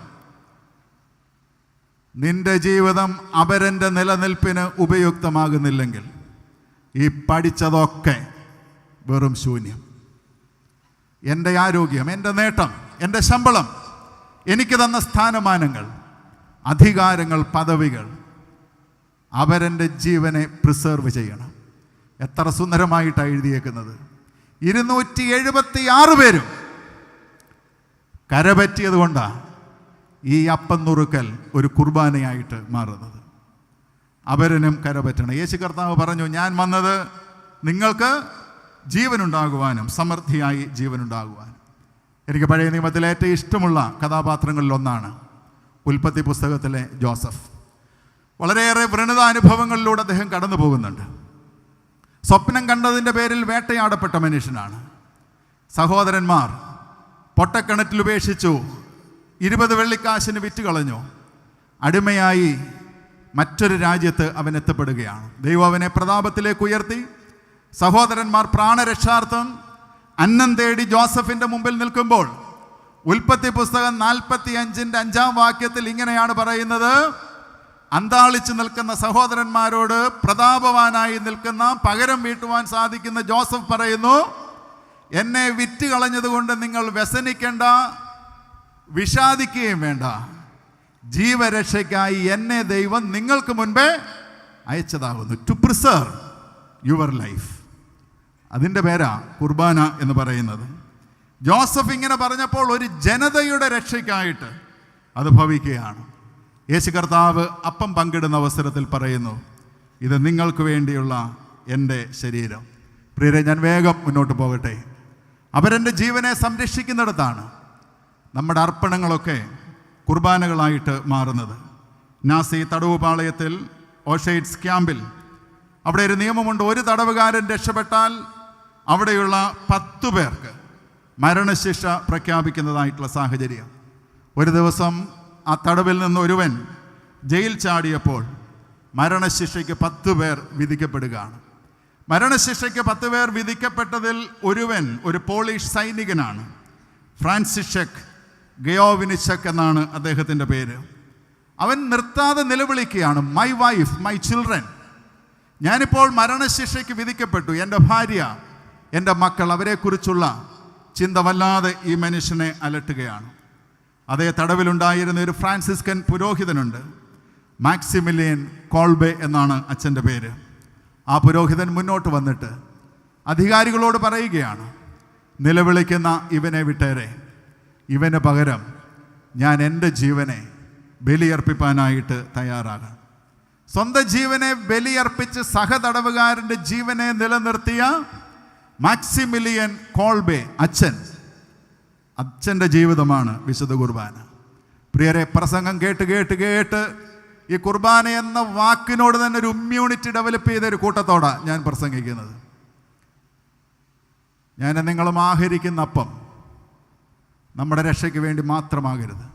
S1: നിന്റെ ജീവിതം അപരൻ്റെ നിലനിൽപ്പിന് ഉപയുക്തമാകുന്നില്ലെങ്കിൽ ഈ പഠിച്ചതൊക്കെ വെറും ശൂന്യം. എൻ്റെ ആരോഗ്യം, എൻ്റെ നേട്ടം, എൻ്റെ ശമ്പളം, എനിക്ക് തന്ന സ്ഥാനമാനങ്ങൾ, അധികാരങ്ങൾ, പദവികൾ അവരൻ്റെ ജീവനെ പ്രിസർവ് ചെയ്യണം. എത്ര സുന്ദരമായിട്ടാണ് എഴുതിയേക്കുന്നത്. 276 പേരും കരപറ്റിയത് കൊണ്ടാണ് ഈ അപ്പം നുറുക്കൽ ഒരു കുർബാനയായിട്ട് മാറുന്നത്. അവരനും കരപറ്റണം. യേശു കർത്താവ് പറഞ്ഞു, ഞാൻ വന്നത് നിങ്ങൾക്ക് ജീവനുണ്ടാകുവാനും സമൃദ്ധിയായി ജീവനുണ്ടാകുവാനും. എനിക്ക് പഴയ നിയമത്തിലെ ഏറ്റവും ഇഷ്ടമുള്ള കഥാപാത്രങ്ങളിലൊന്നാണ് ഉൽപ്പത്തി പുസ്തകത്തിലെ ജോസഫ്. വളരെയേറെ വ്രണതാനുഭവങ്ങളിലൂടെ അദ്ദേഹം കടന്നു പോകുന്നുണ്ട്. സ്വപ്നം കണ്ടതിൻ്റെ പേരിൽ വേട്ടയാടപ്പെട്ട മനുഷ്യനാണ്. സഹോദരന്മാർ പൊട്ടക്കിണറ്റിൽ ഉപേക്ഷിച്ചു, 20 വെള്ളിക്കാശിന് വിറ്റ് കളഞ്ഞു. അടിമയായി മറ്റൊരു രാജ്യത്ത് അവൻ എത്തപ്പെടുകയാണ്. ദൈവം അവനെ പ്രതാപത്തിലേക്ക് ഉയർത്തി. സഹോദരന്മാർ പ്രാണരക്ഷാർത്ഥം അന്നം തേടി ജോസഫിൻ്റെ മുമ്പിൽ നിൽക്കുമ്പോൾ ഉൽപ്പത്തി പുസ്തകം 45-ന്റെ 5-ാം വാക്യത്തിൽ ഇങ്ങനെയാണ് പറയുന്നത്: അന്താളിച്ച് നിൽക്കുന്ന സഹോദരന്മാരോട് പ്രതാപവാനായി നിൽക്കുന്ന, പകരം വീട്ടുവാൻ സാധിക്കുന്ന ജോസഫ് പറയുന്നു, എന്നെ വിറ്റ് കളഞ്ഞതുകൊണ്ട് നിങ്ങൾ വ്യസനിക്കേണ്ട, വിഷാദിക്കുകയും വേണ്ട. ജീവരക്ഷയ്ക്കായി എന്നെ ദൈവം നിങ്ങൾക്ക് മുൻപേ അയച്ചതാകുന്നു. To preserve your life. അതിൻ്റെ പേരാ കുർബാന എന്ന് പറയുന്നത്. ജോസഫ് ഇങ്ങനെ പറഞ്ഞപ്പോൾ ഒരു ജനതയുടെ രക്ഷയ്ക്കായിട്ട് അത് ഭവിക്കുകയാണ്. യേശു കർത്താവ് അപ്പം പങ്കിടുന്ന അവസരത്തിൽ പറയുന്നു, ഇത് നിങ്ങൾക്ക് വേണ്ടിയുള്ള എൻ്റെ ശരീരം. പ്രിയരെ, ഞാൻ വേഗം മുന്നോട്ട് പോകട്ടെ. അവരെൻ്റെ ജീവനെ സംരക്ഷിക്കുന്നിടത്താണ് നമ്മുടെ അർപ്പണങ്ങളൊക്കെ കുർബാനകളായിട്ട് മാറുന്നത്. നാസി തടവുപാളയത്തിൽ ഓഷൈറ്റ്സ് ക്യാമ്പിൽ അവിടെ ഒരു നിയമമുണ്ട്. ഒരു തടവുകാരൻ രക്ഷപ്പെട്ടാൽ അവിടെയുള്ള 10 പേർക്ക് മരണശിക്ഷ പ്രഖ്യാപിക്കുന്നതായിട്ടുള്ള സാഹചര്യം. ഒരു ദിവസം ആ തടവിൽ നിന്ന് ഒരുവൻ ജയിൽ ചാടിയപ്പോൾ മരണശിക്ഷയ്ക്ക് 10 പേർ വിധിക്കപ്പെടുകയാണ്. മരണശിക്ഷയ്ക്ക് 10 പേർ വിധിക്കപ്പെട്ടതിൽ ഒരുവൻ ഒരു പോളിഷ് സൈനികനാണ്. ഫ്രാൻസിഷക് ഗയോവിനിച്ചക് എന്നാണ് അദ്ദേഹത്തിൻ്റെ പേര്. അവൻ നിർത്താതെ നിലവിളിക്കുകയാണ്, മൈ വൈഫ്, മൈ ചിൽഡ്രൻ. ഞാനിപ്പോൾ മരണശിക്ഷയ്ക്ക് വിധിക്കപ്പെട്ടു. എൻ്റെ ഭാര്യ, എൻ്റെ മക്കൾ, അവരെക്കുറിച്ചുള്ള ചിന്ത വല്ലാതെ ഈ മനുഷ്യനെ അലട്ടുകയാണ്. അതേ തടവിലുണ്ടായിരുന്ന ഒരു ഫ്രാൻസിസ്കൻ പുരോഹിതനുണ്ട്. മാക്സിമിലിയൻ കോൾബെ എന്നാണ് അച്ഛൻ്റെ പേര്. ആ പുരോഹിതൻ മുന്നോട്ട് വന്നിട്ട് അധികാരികളോട് പറയുകയാണ്, നിലവിളിക്കുന്ന ഇവനെ വിട്ടേരെ, ഇവന് പകരം ഞാൻ എൻ്റെ ജീവനെ ബലിയർപ്പിക്കാനായിട്ട് തയ്യാറാകാം. സ്വന്തം ജീവനെ ബലിയർപ്പിച്ച് സഹതടവുകാരൻ്റെ ജീവനെ നിലനിർത്തിയ മാക്സിമിലിയൻ കോൾബെ അച്ഛൻ്റെ ജീവിതമാണ് വിശുദ്ധ കുർബാന. പ്രിയരെ, പ്രസംഗം കേട്ട് കേട്ട് കേട്ട് ഈ കുർബാന എന്ന വാക്കിനോട് തന്നെ ഒരു ഇമ്മ്യൂണിറ്റി ഡെവലപ്പ് ചെയ്ത ഒരു കൂട്ടത്തോടാണ് ഞാൻ പ്രസംഗിക്കുന്നത്. ഞാൻ നിങ്ങളും ആഹരിക്കുന്ന അപ്പം നമ്മുടെ രക്ഷയ്ക്ക് വേണ്ടി മാത്രമാകരുത്.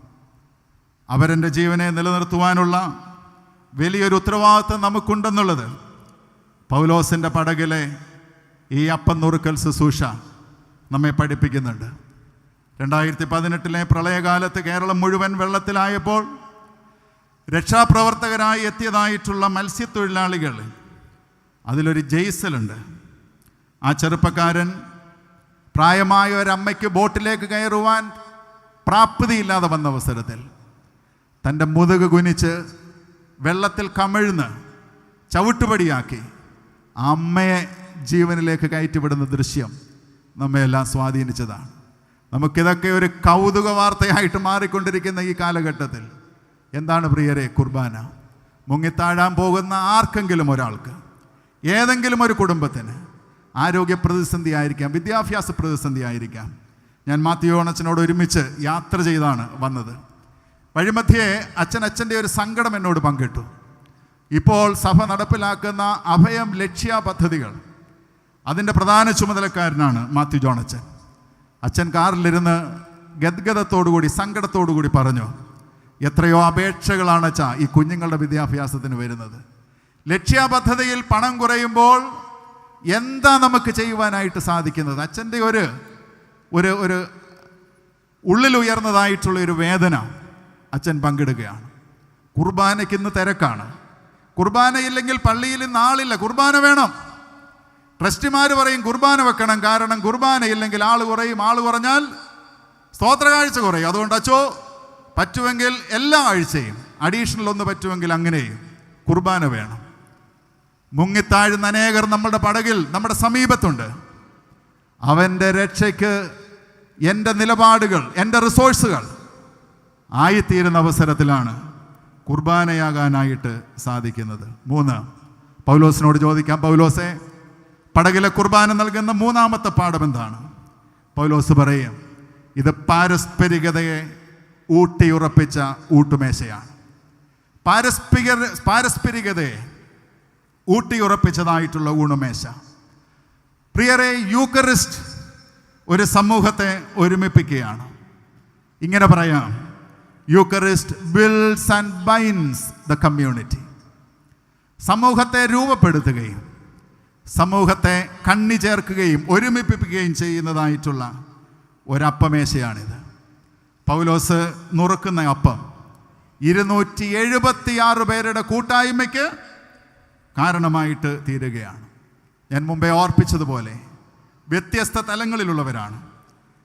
S1: അവരെൻ്റെ ജീവനെ നിലനിർത്തുവാനുള്ള വലിയൊരു ഉത്തരവാദിത്വം നമുക്കുണ്ടെന്നുള്ളത് പൗലോസിൻ്റെ പടകിലെ ഈ അപ്പം നുറുക്കൽ ശുശ്രൂഷ നമ്മെ പഠിപ്പിക്കുന്നുണ്ട്. 2018 പ്രളയകാലത്ത് കേരളം മുഴുവൻ വെള്ളത്തിലായപ്പോൾ രക്ഷാപ്രവർത്തകരായി എത്തിയതായിട്ടുള്ള മത്സ്യത്തൊഴിലാളികൾ, അതിലൊരു ജെയ്സലുണ്ട്. ആ ചെറുപ്പക്കാരൻ പ്രായമായ ഒരമ്മയ്ക്ക് ബോട്ടിലേക്ക് കയറുവാൻ പ്രാപ്തിയില്ലാതെ വന്ന അവസരത്തിൽ തൻ്റെ മുതുക് കുനിച്ച് വെള്ളത്തിൽ കമിഴ്ന്ന് ചവിട്ടുപടിയാക്കി ആ അമ്മയെ ജീവനിലേക്ക് കയറ്റിവിടുന്ന ദൃശ്യം നമ്മയെല്ലാം സ്വാധീനിച്ചതാണ്. നമുക്കിതൊക്കെ ഒരു കൗതുക വാർത്തയായിട്ട് മാറിക്കൊണ്ടിരിക്കുന്ന ഈ കാലഘട്ടത്തിൽ എന്താണ് പ്രിയരെ കുർബാന? മുങ്ങിത്താഴാൻ പോകുന്ന ആർക്കെങ്കിലും ഒരാൾക്ക്, ഏതെങ്കിലും ഒരു കുടുംബത്തിന് ആരോഗ്യ പ്രതിസന്ധി ആയിരിക്കാം, വിദ്യാഭ്യാസ പ്രതിസന്ധി ആയിരിക്കാം. ഞാൻ മാത്യു അച്ഛനോട് ഒരുമിച്ച് യാത്ര ചെയ്താണ് വന്നത്. വഴിമധ്യേ അച്ഛൻ്റെ ഒരു സങ്കടം എന്നോട് പങ്കിട്ടു. ഇപ്പോൾ സഭ നടപ്പിലാക്കുന്ന അഭയം ലക്ഷ്യ പദ്ധതികൾ, അതിൻ്റെ പ്രധാന ചുമതലക്കാരനാണ് മാത്യു ജോണച്ചൻ. അച്ഛൻ കാറിലിരുന്ന് ഗദ്ഗതത്തോടുകൂടി സങ്കടത്തോടുകൂടി പറഞ്ഞു, എത്രയോ അപേക്ഷകളാണ് അച്ഛാ ഈ കുഞ്ഞുങ്ങളുടെ വിദ്യാഭ്യാസത്തിന് വരുന്നത്. ലക്ഷ്യ പദ്ധതിയിൽ പണം കുറയുമ്പോൾ എന്താ നമുക്ക് ചെയ്യുവാനായിട്ട് സാധിക്കുന്നത്? അച്ഛൻ്റെ ഒരു ഒരു ഒരു ഉള്ളിലുയർന്നതായിട്ടുള്ള ഒരു വേദന അച്ഛൻ പങ്കിടുകയാണ്. കുർബാനയ്ക്ക് ഇന്ന് തിരക്കാണ്. കുർബാനയില്ലെങ്കിൽ പള്ളിയിൽ നാളില്ല, കുർബാന വേണം. ട്രസ്റ്റിമാർ പറയും കുർബാന വെക്കണം, കാരണം കുർബാനയില്ലെങ്കിൽ ആൾ കുറയും, ആൾ കുറഞ്ഞാൽ സ്തോത്രകാഴ്ച കുറയും. അതുകൊണ്ട് അച്ചോ പറ്റുമെങ്കിൽ എല്ലാ ആഴ്ചയും അഡീഷണൽ ഒന്ന് പറ്റുമെങ്കിൽ അങ്ങനെയും കുർബാന വേണം. മുങ്ങിത്താഴുന്ന അനേകർ നമ്മുടെ പടകിൽ, നമ്മുടെ സമീപത്തുണ്ട്. അവൻ്റെ രക്ഷയ്ക്ക് എൻ്റെ നിലപാടുകൾ, എൻ്റെ റിസോഴ്സുകൾ ആയിത്തീരുന്ന അവസരത്തിലാണ് കുർബാനയാകാനായിട്ട് സാധിക്കുന്നത്. 3, പൗലോസിനോട് ചോദിക്കാം, പൗലോസെ പടകിലെ കുർബാന നൽകുന്ന മൂന്നാമത്തെ പാഠം എന്താണ്? പൗലോസ് പറയും, ഇത് പാരസ്പരികതയെ ഊട്ടിയുറപ്പിച്ച ഊട്ടുമേശയാണ്. പാരസ്പരികതയെ ഊട്ടിയുറപ്പിച്ചതായിട്ടുള്ള ഊണുമേശ. പ്രിയരെ, യൂക്കറിസ്റ്റ് ഒരു സമൂഹത്തെ ഒരുമിപ്പിക്കുകയാണ്. ഇങ്ങനെ പറയാം, Eucharist builds and binds the community. സമൂഹത്തെ രൂപപ്പെടുത്തുകയും സമൂഹത്തെ കണ്ണി ചേർക്കുകയും ഒരുമിപ്പിക്കുകയും ചെയ്യുന്നതായിട്ടുള്ള ഒരപ്പമേശയാണിത്. പൗലോസ് നുറുക്കുന്ന അപ്പം 276 പേരുടെ കൂട്ടായ്മയ്ക്ക് കാരണമായിട്ട് തീരുകയാണ്. ഞാൻ മുമ്പേ ഓർപ്പിച്ചതുപോലെ വ്യത്യസ്ത തലങ്ങളിലുള്ളവരാണ്.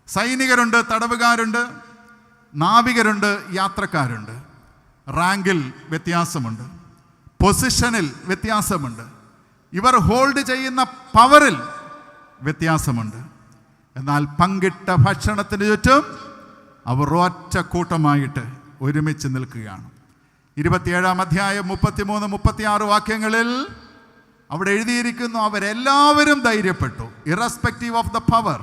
S1: സൈനികരുണ്ട്, തടവുകാരുണ്ട്, നാവികരുണ്ട്, യാത്രക്കാരുണ്ട്. റാങ്കിൽ വ്യത്യാസമുണ്ട്, പൊസിഷനിൽ വ്യത്യാസമുണ്ട്, ഇവർ ഹോൾഡ് ചെയ്യുന്ന പവറിൽ വ്യത്യാസമുണ്ട്. എന്നാൽ പങ്കിട്ട ഭക്ഷണത്തിന് ചുറ്റും അവർ ഒറ്റ കൂട്ടമായിട്ട് ഒരുമിച്ച് നിൽക്കുകയാണ്. 27-ാം അധ്യായം 33-36 വാക്യങ്ങളിൽ അവിടെ എഴുതിയിരിക്കുന്നു, അവരെല്ലാവരും ധൈര്യപ്പെട്ടു. Irrespective of the power,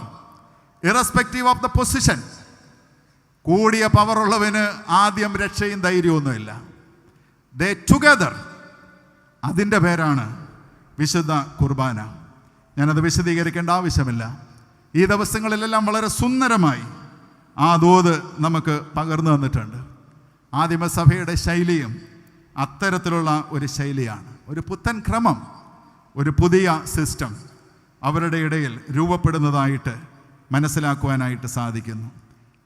S1: irrespective of the position. കൂടിയ പവറുള്ളവന് ആദ്യം രക്ഷയും ധൈര്യമൊന്നുമില്ല. ദേ ടുഗദർ. അതിൻ്റെ പേരാണ് വിശുദ്ധ കുർബാന. ഞാനത് വിശദീകരിക്കേണ്ട ആവശ്യമില്ല. ഈ ദിവസങ്ങളിലെല്ലാം വളരെ സുന്ദരമായി ആ ദൂത് നമുക്ക് പകർന്നു തന്നിട്ടുണ്ട്. ആദിമസഭയുടെ ശൈലിയും അത്തരത്തിലുള്ള ഒരു ശൈലിയാണ്. ഒരു പുത്തൻ ക്രമം, ഒരു പുതിയ സിസ്റ്റം അവരുടെ ഇടയിൽ രൂപപ്പെടുന്നതായിട്ട് മനസ്സിലാക്കുവാനായിട്ട് സാധിക്കുന്നു.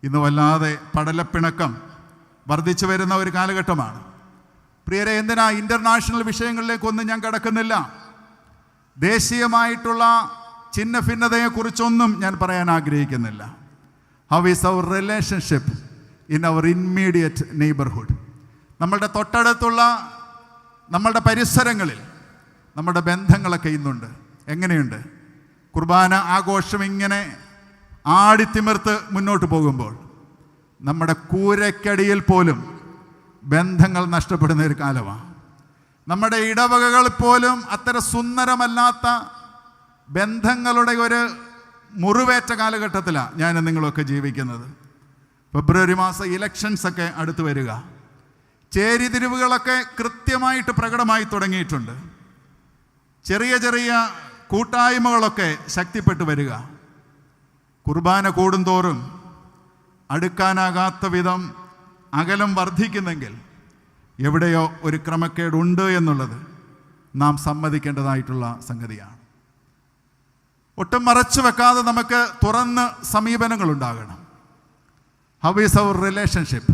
S1: ഇന്ന് വല്ലാതെ പടലപ്പിണക്കം വർദ്ധിച്ചു വരുന്ന ഒരു കാലഘട്ടമാണ്. പ്രിയരെ, എന്തിനാ ഇൻ്റർനാഷണൽ വിഷയങ്ങളിലേക്കൊന്നും ഞാൻ കടക്കുന്നില്ല. ദേശീയമായിട്ടുള്ള ചിഹ്ന ഭിന്നതയെക്കുറിച്ചൊന്നും ഞാൻ പറയാൻ ആഗ്രഹിക്കുന്നില്ല. How is our relationship in our immediate neighbourhood? നമ്മളുടെ തൊട്ടടുത്തുള്ള നമ്മളുടെ പരിസരങ്ങളിൽ നമ്മുടെ ബന്ധങ്ങളൊക്കെ ഇന്നുണ്ട്. എങ്ങനെയുണ്ട്? കുർബാന ആഘോഷം ഇങ്ങനെ ആടിത്തിമിർത്ത് മുന്നോട്ട് പോകുമ്പോൾ നമ്മുടെ കൂരയ്ക്കടിയിൽ പോലും ബന്ധങ്ങൾ നഷ്ടപ്പെടുന്ന ഒരു കാലമാണ്. നമ്മുടെ ഇടവകകൾ പോലും അത്തരം സുന്ദരമല്ലാത്ത ബന്ധങ്ങളുടെ ഒരു മുറിവേറ്റ കാലഘട്ടത്തിലാണ് ഞാനും നിങ്ങളൊക്കെ ജീവിക്കുന്നത്. ഫെബ്രുവരി മാസം ഇലക്ഷൻസൊക്കെ അടുത്ത് വരിക. ചേരിതിരിവുകളൊക്കെ കൃത്യമായിട്ട് പ്രകടമായി തുടങ്ങിയിട്ടുണ്ട്. ചെറിയ ചെറിയ കൂട്ടായ്മകളൊക്കെ ശക്തിപ്പെട്ടു വരിക. കുർബാന കൂടുന്തോറും അടുക്കാനാകാത്ത വിധം അകലം വർദ്ധിക്കുന്നെങ്കിൽ എവിടെയോ ഒരു ക്രമക്കേടുണ്ട് എന്നുള്ളത് നാം സമ്മതിക്കേണ്ടതായിട്ടുള്ള സംഗതിയാണ്. ഒട്ടും മറച്ചു വെക്കാതെ നമുക്ക് തുറന്ന് സമീപനങ്ങളുണ്ടാകണം. How is our relationship?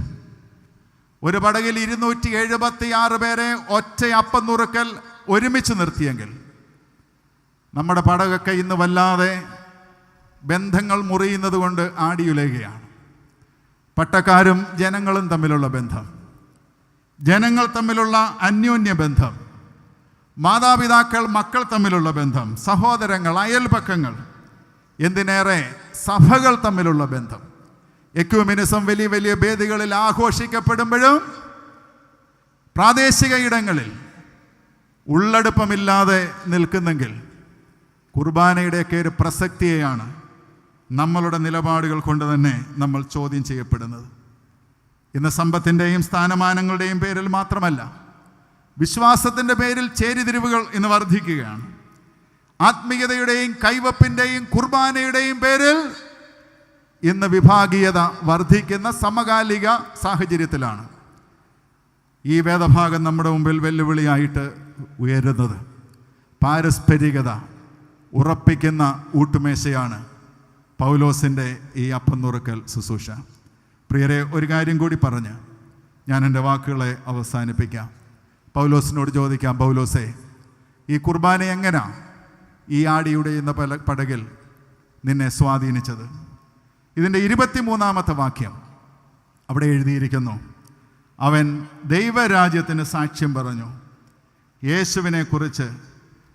S1: ഒരു പടകിൽ 276 പേരെ ഒറ്റ അപ്പം നുറുക്കൽ ഒരുമിച്ച് നിർത്തിയെങ്കിൽ നമ്മുടെ പടകൊക്കെ ഇന്ന് വല്ലാതെ ബന്ധങ്ങൾ മുറിയുന്നത് കൊണ്ട് ആടിയുലയുകയാണ്. പട്ടക്കാരും ജനങ്ങളും തമ്മിലുള്ള ബന്ധം, ജനങ്ങൾ തമ്മിലുള്ള അന്യോന്യ ബന്ധം, മാതാപിതാക്കൾ മക്കൾ തമ്മിലുള്ള ബന്ധം, സഹോദരങ്ങൾ, അയൽപക്കങ്ങൾ, എന്തിനേറെ സഭകൾ തമ്മിലുള്ള ബന്ധം. എക്യുമെനിസം വലിയ വലിയ വേദികളിൽ ആഘോഷിക്കപ്പെടുമ്പോഴും പ്രാദേശിക ഇടങ്ങളിൽ ഉള്ളടുപ്പമില്ലാതെ നിൽക്കുന്നെങ്കിൽ കുർബാനയുടെയൊക്കെ ഒരു പ്രസക്തിയെയാണ് നമ്മളുടെ നിലപാടുകൾ കൊണ്ട് തന്നെ നമ്മൾ ചോദ്യം ചെയ്യപ്പെടുന്നത്. ഇന്ന് സമ്പത്തിൻ്റെയും സ്ഥാനമാനങ്ങളുടെയും പേരിൽ മാത്രമല്ല, വിശ്വാസത്തിൻ്റെ പേരിൽ ചേരിതിരിവുകൾ ഇന്ന് വർദ്ധിക്കുകയാണ്. ആത്മീയതയുടെയും കൈവപ്പിൻ്റെയും കുർബാനയുടെയും പേരിൽ ഇന്ന് വിഭാഗീയത വർദ്ധിക്കുന്ന സമകാലിക സാഹചര്യത്തിലാണ് ഈ വേദഭാഗം നമ്മുടെ മുമ്പിൽ വെല്ലുവിളിയായിട്ട് ഉയരുന്നത്. പാരസ്പരികത ഉറപ്പിക്കുന്ന ഊട്ടുമേശയാണ് പൗലോസിൻ്റെ ഈ അപ്പം നുറുക്കൽ ശുശ്രൂഷ. പ്രിയരെ, ഒരു കാര്യം കൂടി പറഞ്ഞ് ഞാൻ എൻ്റെ വാക്കുകളെ അവസാനിപ്പിക്കാം. പൗലോസിനോട് ചോദിക്കാം, പൗലോസേ, ഈ കുർബാന എങ്ങനെയാ ഈ ആടിയുടെ എന്ന പടകിൽ നിന്നെ സ്വാധീനിച്ചത്? ഇതിൻ്റെ 23-ാമത്തെ വാക്യം അവിടെ എഴുതിയിരിക്കുന്നു, അവൻ ദൈവരാജ്യത്തിന് സാക്ഷ്യം പറഞ്ഞു. യേശുവിനെക്കുറിച്ച്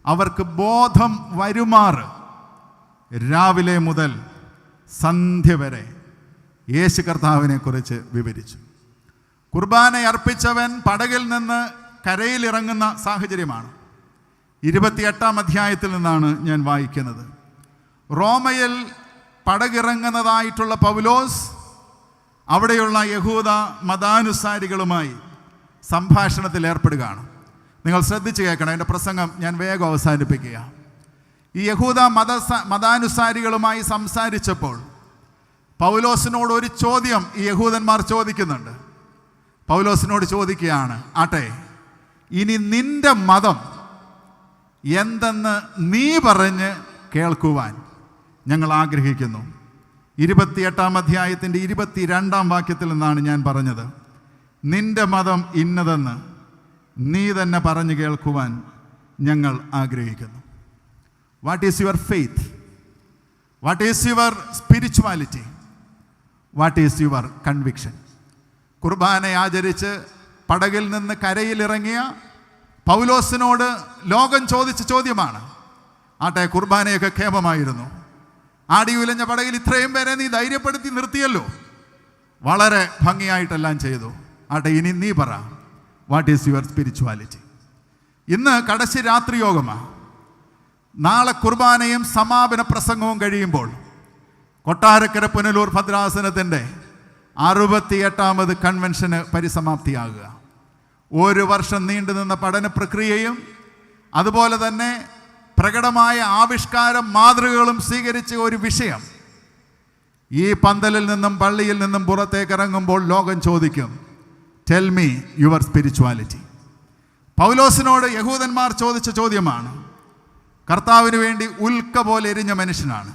S1: അവർക്ക് ബോധം വരുമാറ് രാവിലെ മുതൽ സന്ധ്യ വരെ യേശു കർത്താവിനെക്കുറിച്ച് വിവരിച്ചു. കുർബാന അർപ്പിച്ചവൻ പടകിൽ നിന്ന് കരയിലിറങ്ങുന്ന സാഹചര്യമാണ്. 28-ാം അധ്യായത്തിൽ നിന്നാണ് ഞാൻ വായിക്കുന്നത്. റോമയിൽ പടകിറങ്ങുന്നതായിട്ടുള്ള പൗലോസ് അവിടെയുള്ള യഹൂദ മതാനുസാരികളുമായി സംഭാഷണത്തിൽ ഏർപ്പെടുകയാണ്. നിങ്ങൾ ശ്രദ്ധിച്ച് കേൾക്കണം, എൻ്റെ പ്രസംഗം ഞാൻ വേഗം അവസാനിപ്പിക്കുക. ഈ യഹൂദ മതാനുസാരികളുമായി സംസാരിച്ചപ്പോൾ പൗലോസിനോട് ഒരു ചോദ്യം ഈ യഹൂദന്മാർ ചോദിക്കുന്നുണ്ട്. പൗലോസിനോട് ചോദിക്കുകയാണ്, ആട്ടെ, ഇനി നിന്റെ മതം എന്തെന്ന് നീ പറഞ്ഞ് കേൾക്കുവാൻ ഞങ്ങൾ ആഗ്രഹിക്കുന്നു. 28-ാം അധ്യായത്തിൻ്റെ 22-ാം വാക്യത്തിൽ നിന്നാണ് ഞാൻ പറഞ്ഞത്, നിന്റെ മതം ഇന്നതെന്ന് നീ തന്നെ പറഞ്ഞു കേൾക്കുവാൻ ഞങ്ങൾ ആഗ്രഹിക്കുന്നു. What is your faith? What is your spirituality? What is your conviction? Qurbana ആചരിച്ച് പടകിൽ നിന്ന് കരയിലിറങ്ങിയ പൗലോസിനോട് ലോകം ചോദിച്ച ചോദ്യമാണ്. ആട്ടെ, കുർബാനയൊക്കെ ക്ഷേമമായിരുന്നു, ആടിയുലഞ്ഞ പടകിൽ ഇത്രയും പേരെ നീ ധൈര്യപ്പെടുത്തി നിർത്തിയല്ലോ, വളരെ ഭംഗിയായിട്ടെല്ലാം ചെയ്തു. ആട്ടെ, ഇനി നീ പറ, വാട്ട് ഈസ് യുവർ സ്പിരിച്വാലിറ്റി? ഇന്ന് കടശി രാത്രി യോഗമാണ്. നാളെ കുർബാനയും സമാപന പ്രസംഗവും കഴിയുമ്പോൾ കൊട്ടാരക്കര പുനലൂർ ഭദ്രാസനത്തിൻ്റെ 68-ാമത് കൺവെൻഷന് പരിസമാപ്തിയാകുക. 1 വർഷം നീണ്ടുനിന്ന പഠന പ്രക്രിയയും അതുപോലെ തന്നെ പ്രകടമായ ആവിഷ്കാര മാതൃകകളും സ്വീകരിച്ച ഒരു വിഷയം ഈ പന്തലിൽ നിന്നും പള്ളിയിൽ നിന്നും പുറത്തേക്ക് ഇറങ്ങുമ്പോൾ ലോകം ചോദിക്കും, ടെൽ മീ യുവർ സ്പിരിച്വാലിറ്റി. പൗലോസിനോട് യഹൂദന്മാർ ചോദിച്ച ചോദ്യമാണ്. കർത്താവിന് വേണ്ടി ഉൽക്ക പോലെ എരിഞ്ഞ മനുഷ്യനാണ്.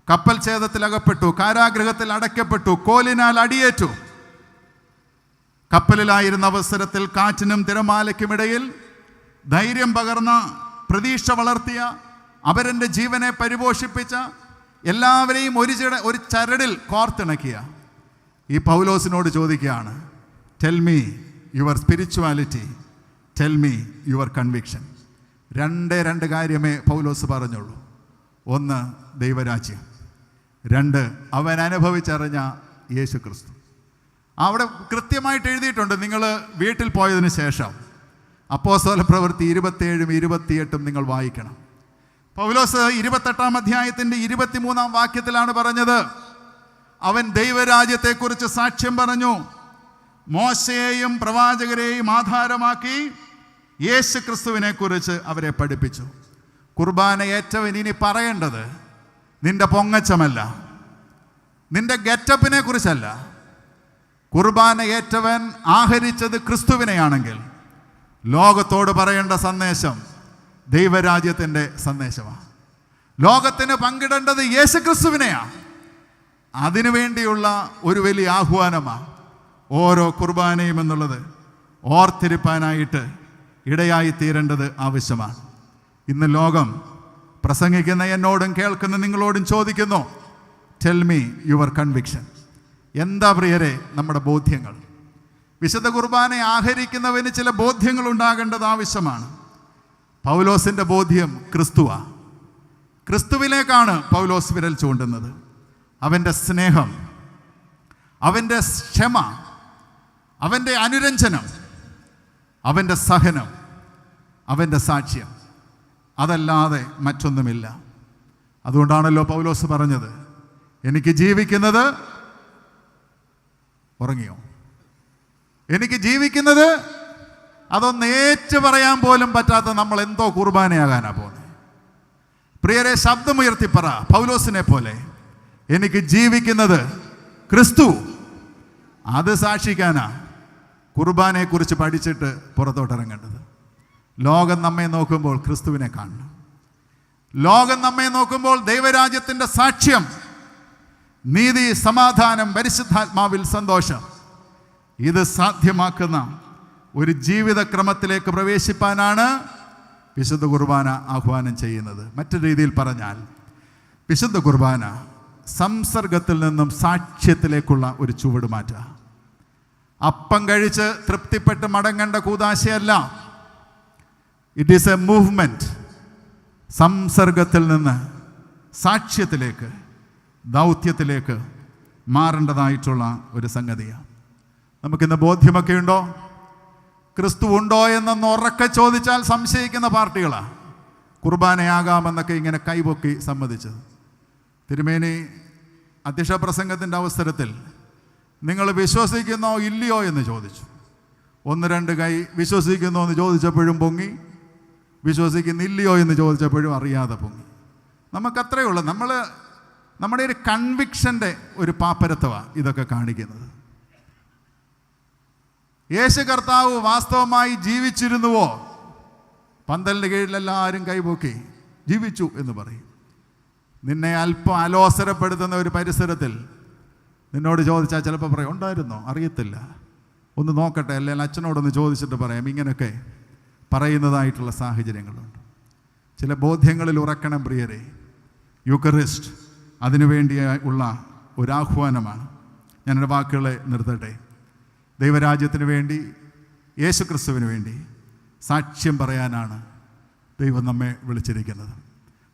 S1: കപ്പൽ ഛേദത്തിൽ അകപ്പെട്ടു, കാരാഗൃഹത്തിൽ അടയ്ക്കപ്പെട്ടു, കോലിനാൽ അടിയേറ്റു. കപ്പലിലായിരുന്ന അവസരത്തിൽ കാറ്റിനും തിരമാലയ്ക്കുമിടയിൽ ധൈര്യം പകർന്ന, പ്രതീക്ഷ വളർത്തിയ, അവരെൻ്റെ ജീവനെ പരിപോഷിപ്പിച്ച, എല്ലാവരെയും ഒരു ചരടിൽ കോർത്തിണക്കിയ ഈ പൗലോസിനോട് ചോദിക്കുകയാണ്, tell me your spirituality, tell me your conviction. 2 കാര്യമേ പൗലോസ് പറഞ്ഞുള്ളൂ. 1 ദൈവരാജ്യം, 2 അവൻ അനുഭവിച്ചറിഞ്ഞ യേശു ക്രിസ്തു. അവിടെ കൃത്യമായിട്ട് എഴുതിയിട്ടുണ്ട്. നിങ്ങൾ വീട്ടിൽ പോയതിന് ശേഷം അപ്പോസ്തല പ്രവൃത്തി 27-ഉം 28-ഉം നിങ്ങൾ വായിക്കണം. പൗലോസ് 28-ാം അധ്യായത്തിൻ്റെ 23-ാം വാക്യത്തിലാണ് പറഞ്ഞത്, അവൻ ദൈവരാജ്യത്തെക്കുറിച്ച് സാക്ഷ്യം പറഞ്ഞു, മോശയെയും പ്രവാചകരെയും ആധാരമാക്കി യേശു ക്രിസ്തുവിനെ കുറിച്ച് അവരെ പഠിപ്പിച്ചു. കുർബാന ഏറ്റവൻ ഇനി പറയേണ്ടത് നിന്റെ പൊങ്ങച്ചമല്ല, നിന്റെ ഗെറ്റപ്പിനെ കുറിച്ചല്ല. കുർബാന ഏറ്റവൻ ആഹരിച്ചത് ക്രിസ്തുവിനെയാണെങ്കിൽ ലോകത്തോട് പറയേണ്ട സന്ദേശം ദൈവരാജ്യത്തിൻ്റെ സന്ദേശമാണ്. ലോകത്തിന് പങ്കിടേണ്ടത് യേശു ക്രിസ്തുവിനെയാണ്. അതിനുവേണ്ടിയുള്ള ഒരു വലിയ ആഹ്വാനമാണ്. ഓരോ കുർബാനയും എന്നുള്ളത് ഓർത്തിരിപ്പാനായിട്ട് ഇടയായി തീരേണ്ടത് ആവശ്യമാണ്. ഇന്ന് ലോകം പ്രസംഗിക്കുന്ന എന്നോടും കേൾക്കുന്ന നിങ്ങളോടും ചോദിക്കുന്നു, ടെൽ മീ യുവർ കൺവിക്ഷൻ. എന്താ പ്രിയരെ നമ്മുടെ ബോധ്യങ്ങൾ? വിശുദ്ധ കുർബാന ആഹരിക്കുന്നവന് ചില ബോധ്യങ്ങൾ ഉണ്ടാകേണ്ടത് ആവശ്യമാണ്. പൗലോസിൻ്റെ ബോധ്യം ക്രിസ്തുവാ. ക്രിസ്തുവിലേക്കാണ് പൗലോസ് വിരൽ ചൂണ്ടുന്നത്. അവൻ്റെ സ്നേഹം, അവൻ്റെ ക്ഷമ, അവൻ്റെ അനുരഞ്ജനം, അവൻ്റെ സഹനം, അവൻ്റെ സാക്ഷ്യം, അതല്ലാതെ മറ്റൊന്നുമില്ല. അതുകൊണ്ടാണല്ലോ പൗലോസ് പറഞ്ഞത്, എനിക്ക് ജീവിക്കുന്നത്, ഉറങ്ങിയോ? എനിക്ക് ജീവിക്കുന്നത്, അതൊന്ന് ഏറ്റു പറയാൻ പോലും പറ്റാത്ത നമ്മൾ എന്തോ കുർബാനയാകാനാ പോകുന്നത്. പ്രിയരെ, ശബ്ദമുയർത്തി പറ, പൗലോസിനെ പോലെ, എനിക്ക് ജീവിക്കുന്നത് ക്രിസ്തു. അത് സാക്ഷിക്കാനാ കുർബാനയെക്കുറിച്ച് പഠിച്ചിട്ട് പുറത്തോട്ടിറങ്ങേണ്ടത്. ലോകം നമ്മെ നോക്കുമ്പോൾ ക്രിസ്തുവിനെ കാണണം. ലോകം നമ്മെ നോക്കുമ്പോൾ ദൈവരാജ്യത്തിൻ്റെ സാക്ഷ്യം, നീതി, സമാധാനം, പരിശുദ്ധാത്മാവിൽ സന്തോഷം, ഇത് സാധ്യമാക്കുന്ന ഒരു ജീവിതക്രമത്തിലേക്ക് പ്രവേശിപ്പാനാണ് വിശുദ്ധ കുർബാന ആഹ്വാനം ചെയ്യുന്നത്. മറ്റൊരു രീതിയിൽ പറഞ്ഞാൽ, വിശുദ്ധ കുർബാന സംസർഗത്തിൽ നിന്നും സാക്ഷ്യത്തിലേക്കുള്ള ഒരു ചുവടുമാറ്റ. അപ്പം കഴിച്ച് തൃപ്തിപ്പെട്ട് മടങ്ങേണ്ട കൂദാശയല്ല. It is a movement. സംസർഗത്തിൽ നിന്ന് സാക്ഷ്യത്തിലേക്ക്, ദൗത്യത്തിലേക്ക് മാറേണ്ടതായിട്ടുള്ള ഒരു സംഗതിയാണ്. നമുക്കിന്ന് ബോധ്യമൊക്കെ ഉണ്ടോ? ക്രിസ്തു ഉണ്ടോ എന്നൊന്ന് ഉറക്കെ ചോദിച്ചാൽ സംശയിക്കുന്ന പാർട്ടികളാണ് കുർബാനയാകാമെന്നൊക്കെ ഇങ്ങനെ കൈപൊക്കി സമ്മതിച്ചത്. തിരുമേനി അധ്യക്ഷ പ്രസംഗത്തിൻ്റെ അവസരത്തിൽ നിങ്ങൾ വിശ്വസിക്കുന്നോ ഇല്ലയോ എന്ന് ചോദിച്ചു. 1-2 കൈ വിശ്വസിക്കുന്നോ എന്ന് ചോദിച്ചപ്പോഴും പൊങ്ങി, വിശ്വസിക്കുന്നില്ലയോ എന്ന് ചോദിച്ചപ്പോഴും അറിയാതെ പൊങ്ങി. നമുക്കത്രയേ ഉള്ളൂ. നമ്മുടെ ഒരു കൺവിക്ഷൻ്റെ ഒരു പാപ്പരത്വമാണ് ഇതൊക്കെ കാണിക്കുന്നത്. യേശു കർത്താവ് വാസ്തവമായി ജീവിച്ചിരുന്നുവോ? പന്തലിൻ്റെ കീഴിലെല്ലാവരും കൈപൊക്കി ജീവിച്ചു എന്ന് പറയും. നിന്നെ അല്പം അലോസരപ്പെടുത്തുന്ന ഒരു പരിസരത്തിൽ നിന്നോട് ചോദിച്ചാൽ ചിലപ്പോൾ പറയും ഉണ്ടായിരുന്നോ, അറിയത്തില്ല, ഒന്ന് നോക്കട്ടെ, അല്ലെങ്കിൽ അച്ഛനോടൊന്ന് ചോദിച്ചിട്ട് പറയാം. ഇങ്ങനെയൊക്കെ പറയുന്നതായിട്ടുള്ള സാഹചര്യങ്ങളുണ്ട്. ചില ബോധ്യങ്ങളിൽ ഉറക്കണം പ്രിയരെ. യൂക്കറിസ്റ്റ് അതിനുവേണ്ടി ഉള്ള ഒരാഹ്വാനമാണ്. ഞാനെൻ്റെ വാക്കുകളെ നിർത്തട്ടെ. ദൈവരാജ്യത്തിന് വേണ്ടി, യേശു ക്രിസ്തുവിന് വേണ്ടി സാക്ഷ്യം പറയാനാണ് ദൈവം നമ്മെ വിളിച്ചിരിക്കുന്നത്.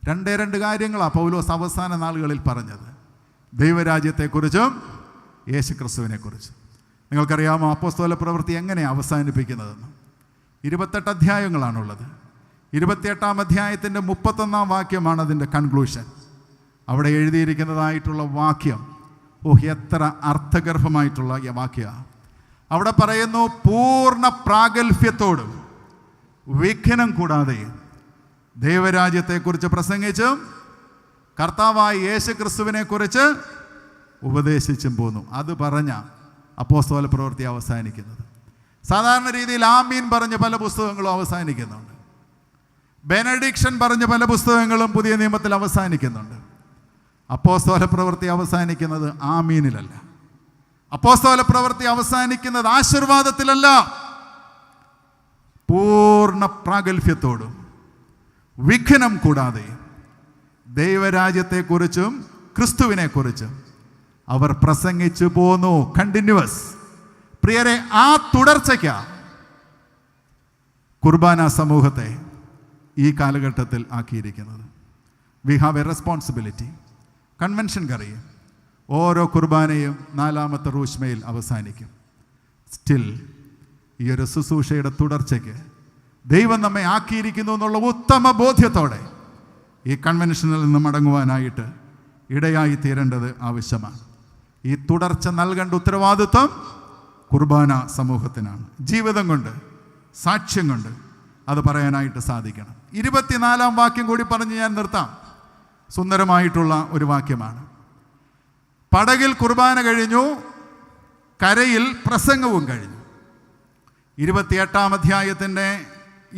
S1: 2 കാര്യങ്ങളാണ് പൗലോസ് അവസാന നാളുകളിൽ പറഞ്ഞത്, ദൈവരാജ്യത്തെക്കുറിച്ചും യേശു ക്രിസ്തുവിനെക്കുറിച്ചും. നിങ്ങൾക്കറിയാമോ അപ്പോസ്തല പ്രവൃത്തി എങ്ങനെയാണ് അവസാനിപ്പിക്കുന്നതെന്ന്? 28 അധ്യായങ്ങളാണുള്ളത്. 28-ാം അധ്യായത്തിൻ്റെ 31-ാം വാക്യമാണ് അതിൻ്റെ കൺക്ലൂഷൻ. അവിടെ എഴുതിയിരിക്കുന്നതായിട്ടുള്ള വാക്യം, എത്ര അർത്ഥഗർഭമായിട്ടുള്ള വാക്യമാണ്. അവിടെ പറയുന്നു, പൂർണ്ണ പ്രാഗൽഭ്യത്തോടും വിഘ്നം കൂടാതെ ദൈവരാജ്യത്തെക്കുറിച്ച് പ്രസംഗിച്ചും കർത്താവായ യേശു ക്രിസ്തുവിനെക്കുറിച്ച് ഉപദേശിച്ചും പോന്നു. അത് പറഞ്ഞ അപ്പോസ്തല പ്രവൃത്തി അവസാനിക്കുന്നത്. സാധാരണ രീതിയിൽ ആമീൻ പറഞ്ഞ് പല പുസ്തകങ്ങളും അവസാനിക്കുന്നുണ്ട്. ബെനഡിക്ഷൻ പറഞ്ഞ് പല പുസ്തകങ്ങളും പുതിയ നിയമത്തിൽ അവസാനിക്കുന്നുണ്ട്. അപ്പോസ്തല പ്രവൃത്തി അവസാനിക്കുന്നത് ആമീനിലല്ല. അപ്പോസ്തല പ്രവൃത്തി അവസാനിക്കുന്നത് ആശീർവാദത്തിലല്ല, പൂർണ്ണ പ്രാഗൽഭ്യത്തോടും വിഘ്നം കൂടാതെ ദൈവരാജ്യത്തെക്കുറിച്ചും ക്രിസ്തുവിനെക്കുറിച്ചും അവർ പ്രസംഗിച്ചു പോന്നു. കണ്ടിന്യൂവസ്. പ്രിയരെ, ആ തുടർച്ചയ്ക്കാ കുർബാന സമൂഹത്തെ ഈ കാലഘട്ടത്തിൽ ആക്കിയിരിക്കുന്നത്. We have a responsibility. കൺവെൻഷൻക്കറിയും ഓരോ കുർബാനയും 4-ാമത്തെ റൂഷ്മയിൽ അവസാനിക്കും. സ്റ്റിൽ ഈ ഒരു ശുശ്രൂഷയുടെ തുടർച്ചയ്ക്ക് ദൈവം നമ്മെ ആക്കിയിരിക്കുന്നു എന്നുള്ള ഉത്തമ ബോധ്യത്തോടെ ഈ കൺവെൻഷനിൽ നിന്ന് മടങ്ങുവാനായിട്ട് ഇടയായി തീരേണ്ടത് ആവശ്യമാണ്. ഈ തുടർച്ച നൽകേണ്ട ഉത്തരവാദിത്വം കുർബാന സമൂഹത്തിനാണ്. ജീവിതം കൊണ്ട്, സാക്ഷ്യം കൊണ്ട് അത് പറയാനായിട്ട് സാധിക്കണം. 24-ാം വാക്യം കൂടി പറഞ്ഞ് ഞാൻ നിർത്താം. സുന്ദരമായിട്ടുള്ള ഒരു വാക്യമാണ്. പടകിൽ കുർബാന കഴിഞ്ഞു, കരയിൽ പ്രസംഗവും കഴിഞ്ഞു. 28-ാം അധ്യായത്തിൻ്റെ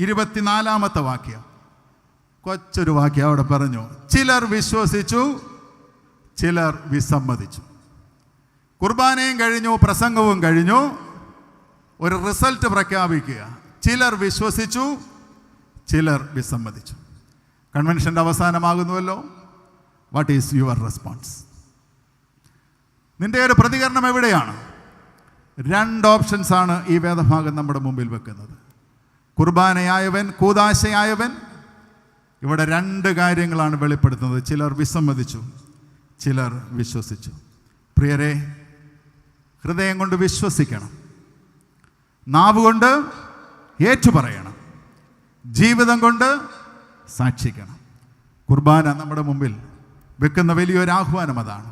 S1: 24-ാമത്തെ വാക്യം, കൊച്ചൊരു വാക്യം അവിടെ പറഞ്ഞു, ചിലർ വിശ്വസിച്ചു, ചിലർ വിസമ്മതിച്ചു. കുർബാനയും കഴിഞ്ഞു, പ്രസംഗവും കഴിഞ്ഞു, ഒരു റിസൾട്ട് പ്രഖ്യാപിക്കുക. ചിലർ വിശ്വസിച്ചു, ചിലർ വിസമ്മതിച്ചു. കൺവെൻഷൻ്റെ അവസാനമാകുന്നുവല്ലോ. What is your response? നിന്റെ ഒരു പ്രതികരണം എവിടെയാണ്? 2 ഓപ്ഷൻസാണ് ഈ വേദഭാഗം നമ്മുടെ മുമ്പിൽ വെക്കുന്നത്. കുർബാനയായവൻ, കൂദാശയായവൻ, ഇവിടെ 2 കാര്യങ്ങളാണ് വെളിപ്പെടുത്തുന്നത്. ചിലർ വിസമ്മതിച്ചു, ചിലർ വിശ്വസിച്ചു. പ്രിയരെ, ഹൃദയം കൊണ്ട് വിശ്വസിക്കണം, നാവ് കൊണ്ട് ഏറ്റുപറയണം, ജീവിതം കൊണ്ട് സാക്ഷിക്കണം. കുർബാന നമ്മുടെ മുമ്പിൽ വെക്കുന്ന വലിയൊരു ആഹ്വാനം അതാണ്.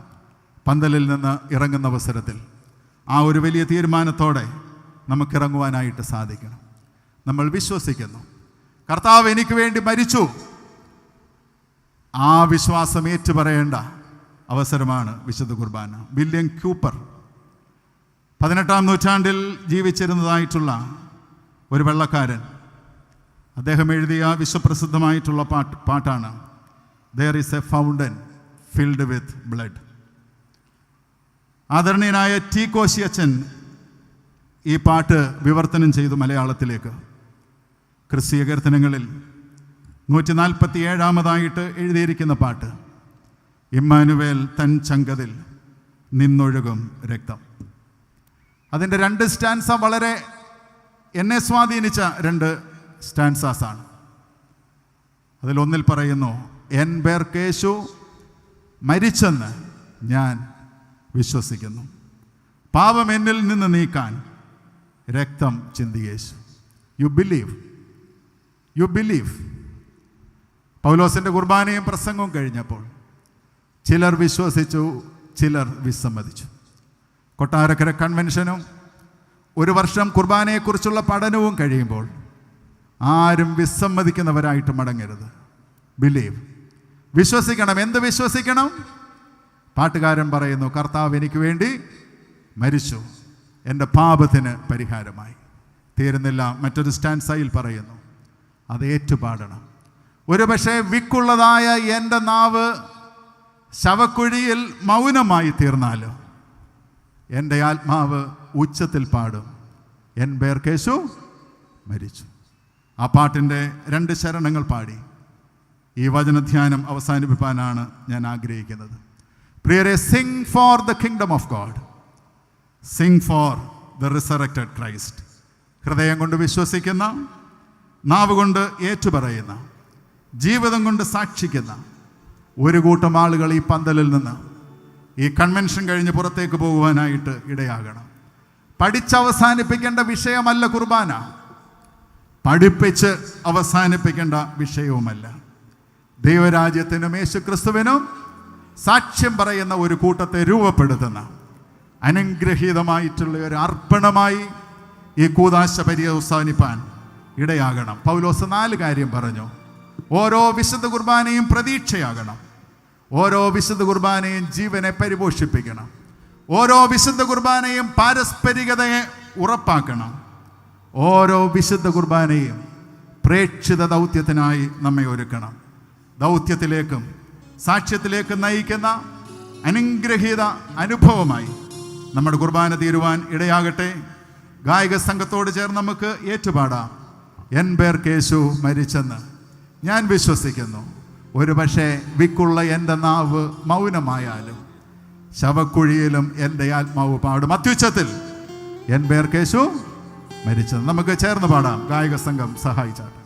S1: പന്തലിൽ നിന്ന് ഇറങ്ങുന്ന അവസരത്തിൽ ആ ഒരു വലിയ തീരുമാനത്തോടെ നമുക്കിറങ്ങുവാനായിട്ട് സാധിക്കണം. നമ്മൾ വിശ്വസിക്കുന്നു, കർത്താവ് എനിക്ക് വേണ്ടി മരിച്ചു. ആ വിശ്വാസം ഏറ്റുപറയേണ്ട അവസരമാണ് വിശുദ്ധ കുർബാന. വില്യം ക്യൂപ്പർ 18-ാം നൂറ്റാണ്ടിൽ ജീവിച്ചിരുന്നതായിട്ടുള്ള ഒരു വെള്ളക്കാരൻ, അദ്ദേഹം എഴുതിയ വിശ്വപ്രസിദ്ധമായിട്ടുള്ള പാട്ടാണ് There is a fountain filled with blood. ആദരണീയനായ ടി കോശിയച്ചൻ ഈ പാട്ട് വിവർത്തനം ചെയ്തു മലയാളത്തിലേക്ക്. ക്രിസ്തീയ കീർത്തനങ്ങളിൽ 147-ാമതായിട്ട് എഴുതിയിരിക്കുന്ന പാട്ട്, ഇമ്മാനുവേൽ തൻ ചങ്കതിൽ നിന്നൊഴുകും രക്തം. അതിൻ്റെ 2 സ്റ്റാൻസ വളരെ എന്നെ സ്വാധീനിച്ച 2 സ്റ്റാൻസാണ്. അതിലൊന്നിൽ പറയുന്നു, എൻ പേർക്ക് യേശു മരിച്ചെന്ന് ഞാൻ വിശ്വസിക്കുന്നു, പാപം എന്നിൽ നിന്ന് നീക്കാൻ രക്തം ചിന്തി യേശു. You believe. പൗലോസിൻ്റെ കുർബാനയും പ്രസംഗവും കഴിഞ്ഞപ്പോൾ ചിലർ വിശ്വസിച്ചു, ചിലർ വിസമ്മതിച്ചു. കൊട്ടാരക്കര കൺവെൻഷനും 1 വർഷം കുർബാനയെക്കുറിച്ചുള്ള പഠനവും കഴിയുമ്പോൾ ആരും വിസമ്മതിക്കുന്നവരായിട്ട് മടങ്ങരുത്. ബിലീവ്, വിശ്വസിക്കണം. എന്ത് വിശ്വസിക്കണം? പാട്ടുകാരൻ പറയുന്നു, കർത്താവ് എനിക്ക് വേണ്ടി മരിച്ചു, എൻ്റെ പാപത്തിന് പരിഹാരമായി. തീരുന്നില്ല, മറ്റൊരു സ്റ്റാൻസയിൽ പറയുന്നു, അത് ഏറ്റുപാടണം. ഒരു പക്ഷേ വിക്കുള്ളതായ എൻ്റെ നാവ് ശവക്കുഴിയിൽ മൗനമായി തീർന്നാലും എൻ്റെ ആത്മാവ് ഉച്ചത്തിൽ പാടും, എൻ പേർക്ക് യേശു മരിച്ചു. ആ പാട്ടിൻ്റെ 2 ശരണങ്ങൾ പാടി ഈ വചനധ്യാനം അവസാനിപ്പിക്കാനാണ് ഞാൻ ആഗ്രഹിക്കുന്നത്. പ്രിയരെ, Singh for the kingdom of God, Singh for the resurrected Christ. ഹൃദയം കൊണ്ട് വിശ്വസിക്കുന്ന, നാവ് കൊണ്ട് ഏറ്റുപറയുന്ന, ജീവിതം കൊണ്ട് സാക്ഷിക്കുന്ന ഒരു കൂട്ടം ആളുകൾ ഈ പന്തലിൽ നിന്ന് ഈ കൺവെൻഷൻ കഴിഞ്ഞ് പുറത്തേക്ക് പോകുവാനായിട്ട് ഇടയാകണം. പഠിച്ചവസാനിപ്പിക്കേണ്ട വിഷയമല്ല കുർബാന, പഠിപ്പിച്ച് അവസാനിപ്പിക്കേണ്ട വിഷയവുമല്ല. ദൈവരാജ്യത്തിനും യേശുക്രിസ്തുവിനും സാക്ഷ്യം പറയുന്ന ഒരു കൂട്ടത്തെ രൂപപ്പെടുത്തുന്ന അനുഗ്രഹീതമായിട്ടുള്ള ഒരു അർപ്പണമായി ഈ കൂദാശ പര്യവസാനിപ്പാൻ ഇടയാകണം. പൗലോസ് 4 കാര്യം പറഞ്ഞു. ഓരോ വിശുദ്ധ കുർബാനയും പ്രതീക്ഷയാകണം, ഓരോ വിശുദ്ധ കുർബാനയും ജീവനെ പരിപോഷിപ്പിക്കണം, ഓരോ വിശുദ്ധ കുർബാനയും പാരസ്പരികതയെ ഉറപ്പാക്കണം, ഓരോ വിശുദ്ധ കുർബാനയും പ്രേക്ഷിത ദൗത്യത്തിനായി നമ്മെ ഒരുക്കണം. ദൗത്യത്തിലേക്കും സാക്ഷ്യത്തിലേക്കും നയിക്കുന്ന അനുഗ്രഹീത അനുഭവമായി നമ്മുടെ കുർബാന തീരുവാൻ ഇടയാകട്ടെ. ഗായക സംഘത്തോട് ചേർന്ന് നമുക്ക് ഏറ്റുപാടാം, എൻ പേർക്ക് യേശു മരിച്ചെന്ന് ഞാൻ വിശ്വസിക്കുന്നു. ഒരു പക്ഷേ വിക്കുള്ള എൻ്റെ നാവ് മൗനമായാലും ശവക്കുഴിയിലും എൻ്റെ ആത്മാവ് പാടും അത്യുച്ചത്തിൽ, എൻ പേർക്ക് യേശു മരിച്ചെന്ന്. നമുക്ക് ചേർന്ന് പാടാം. ഗായക സംഘം സഹായിച്ചാട്ടെ.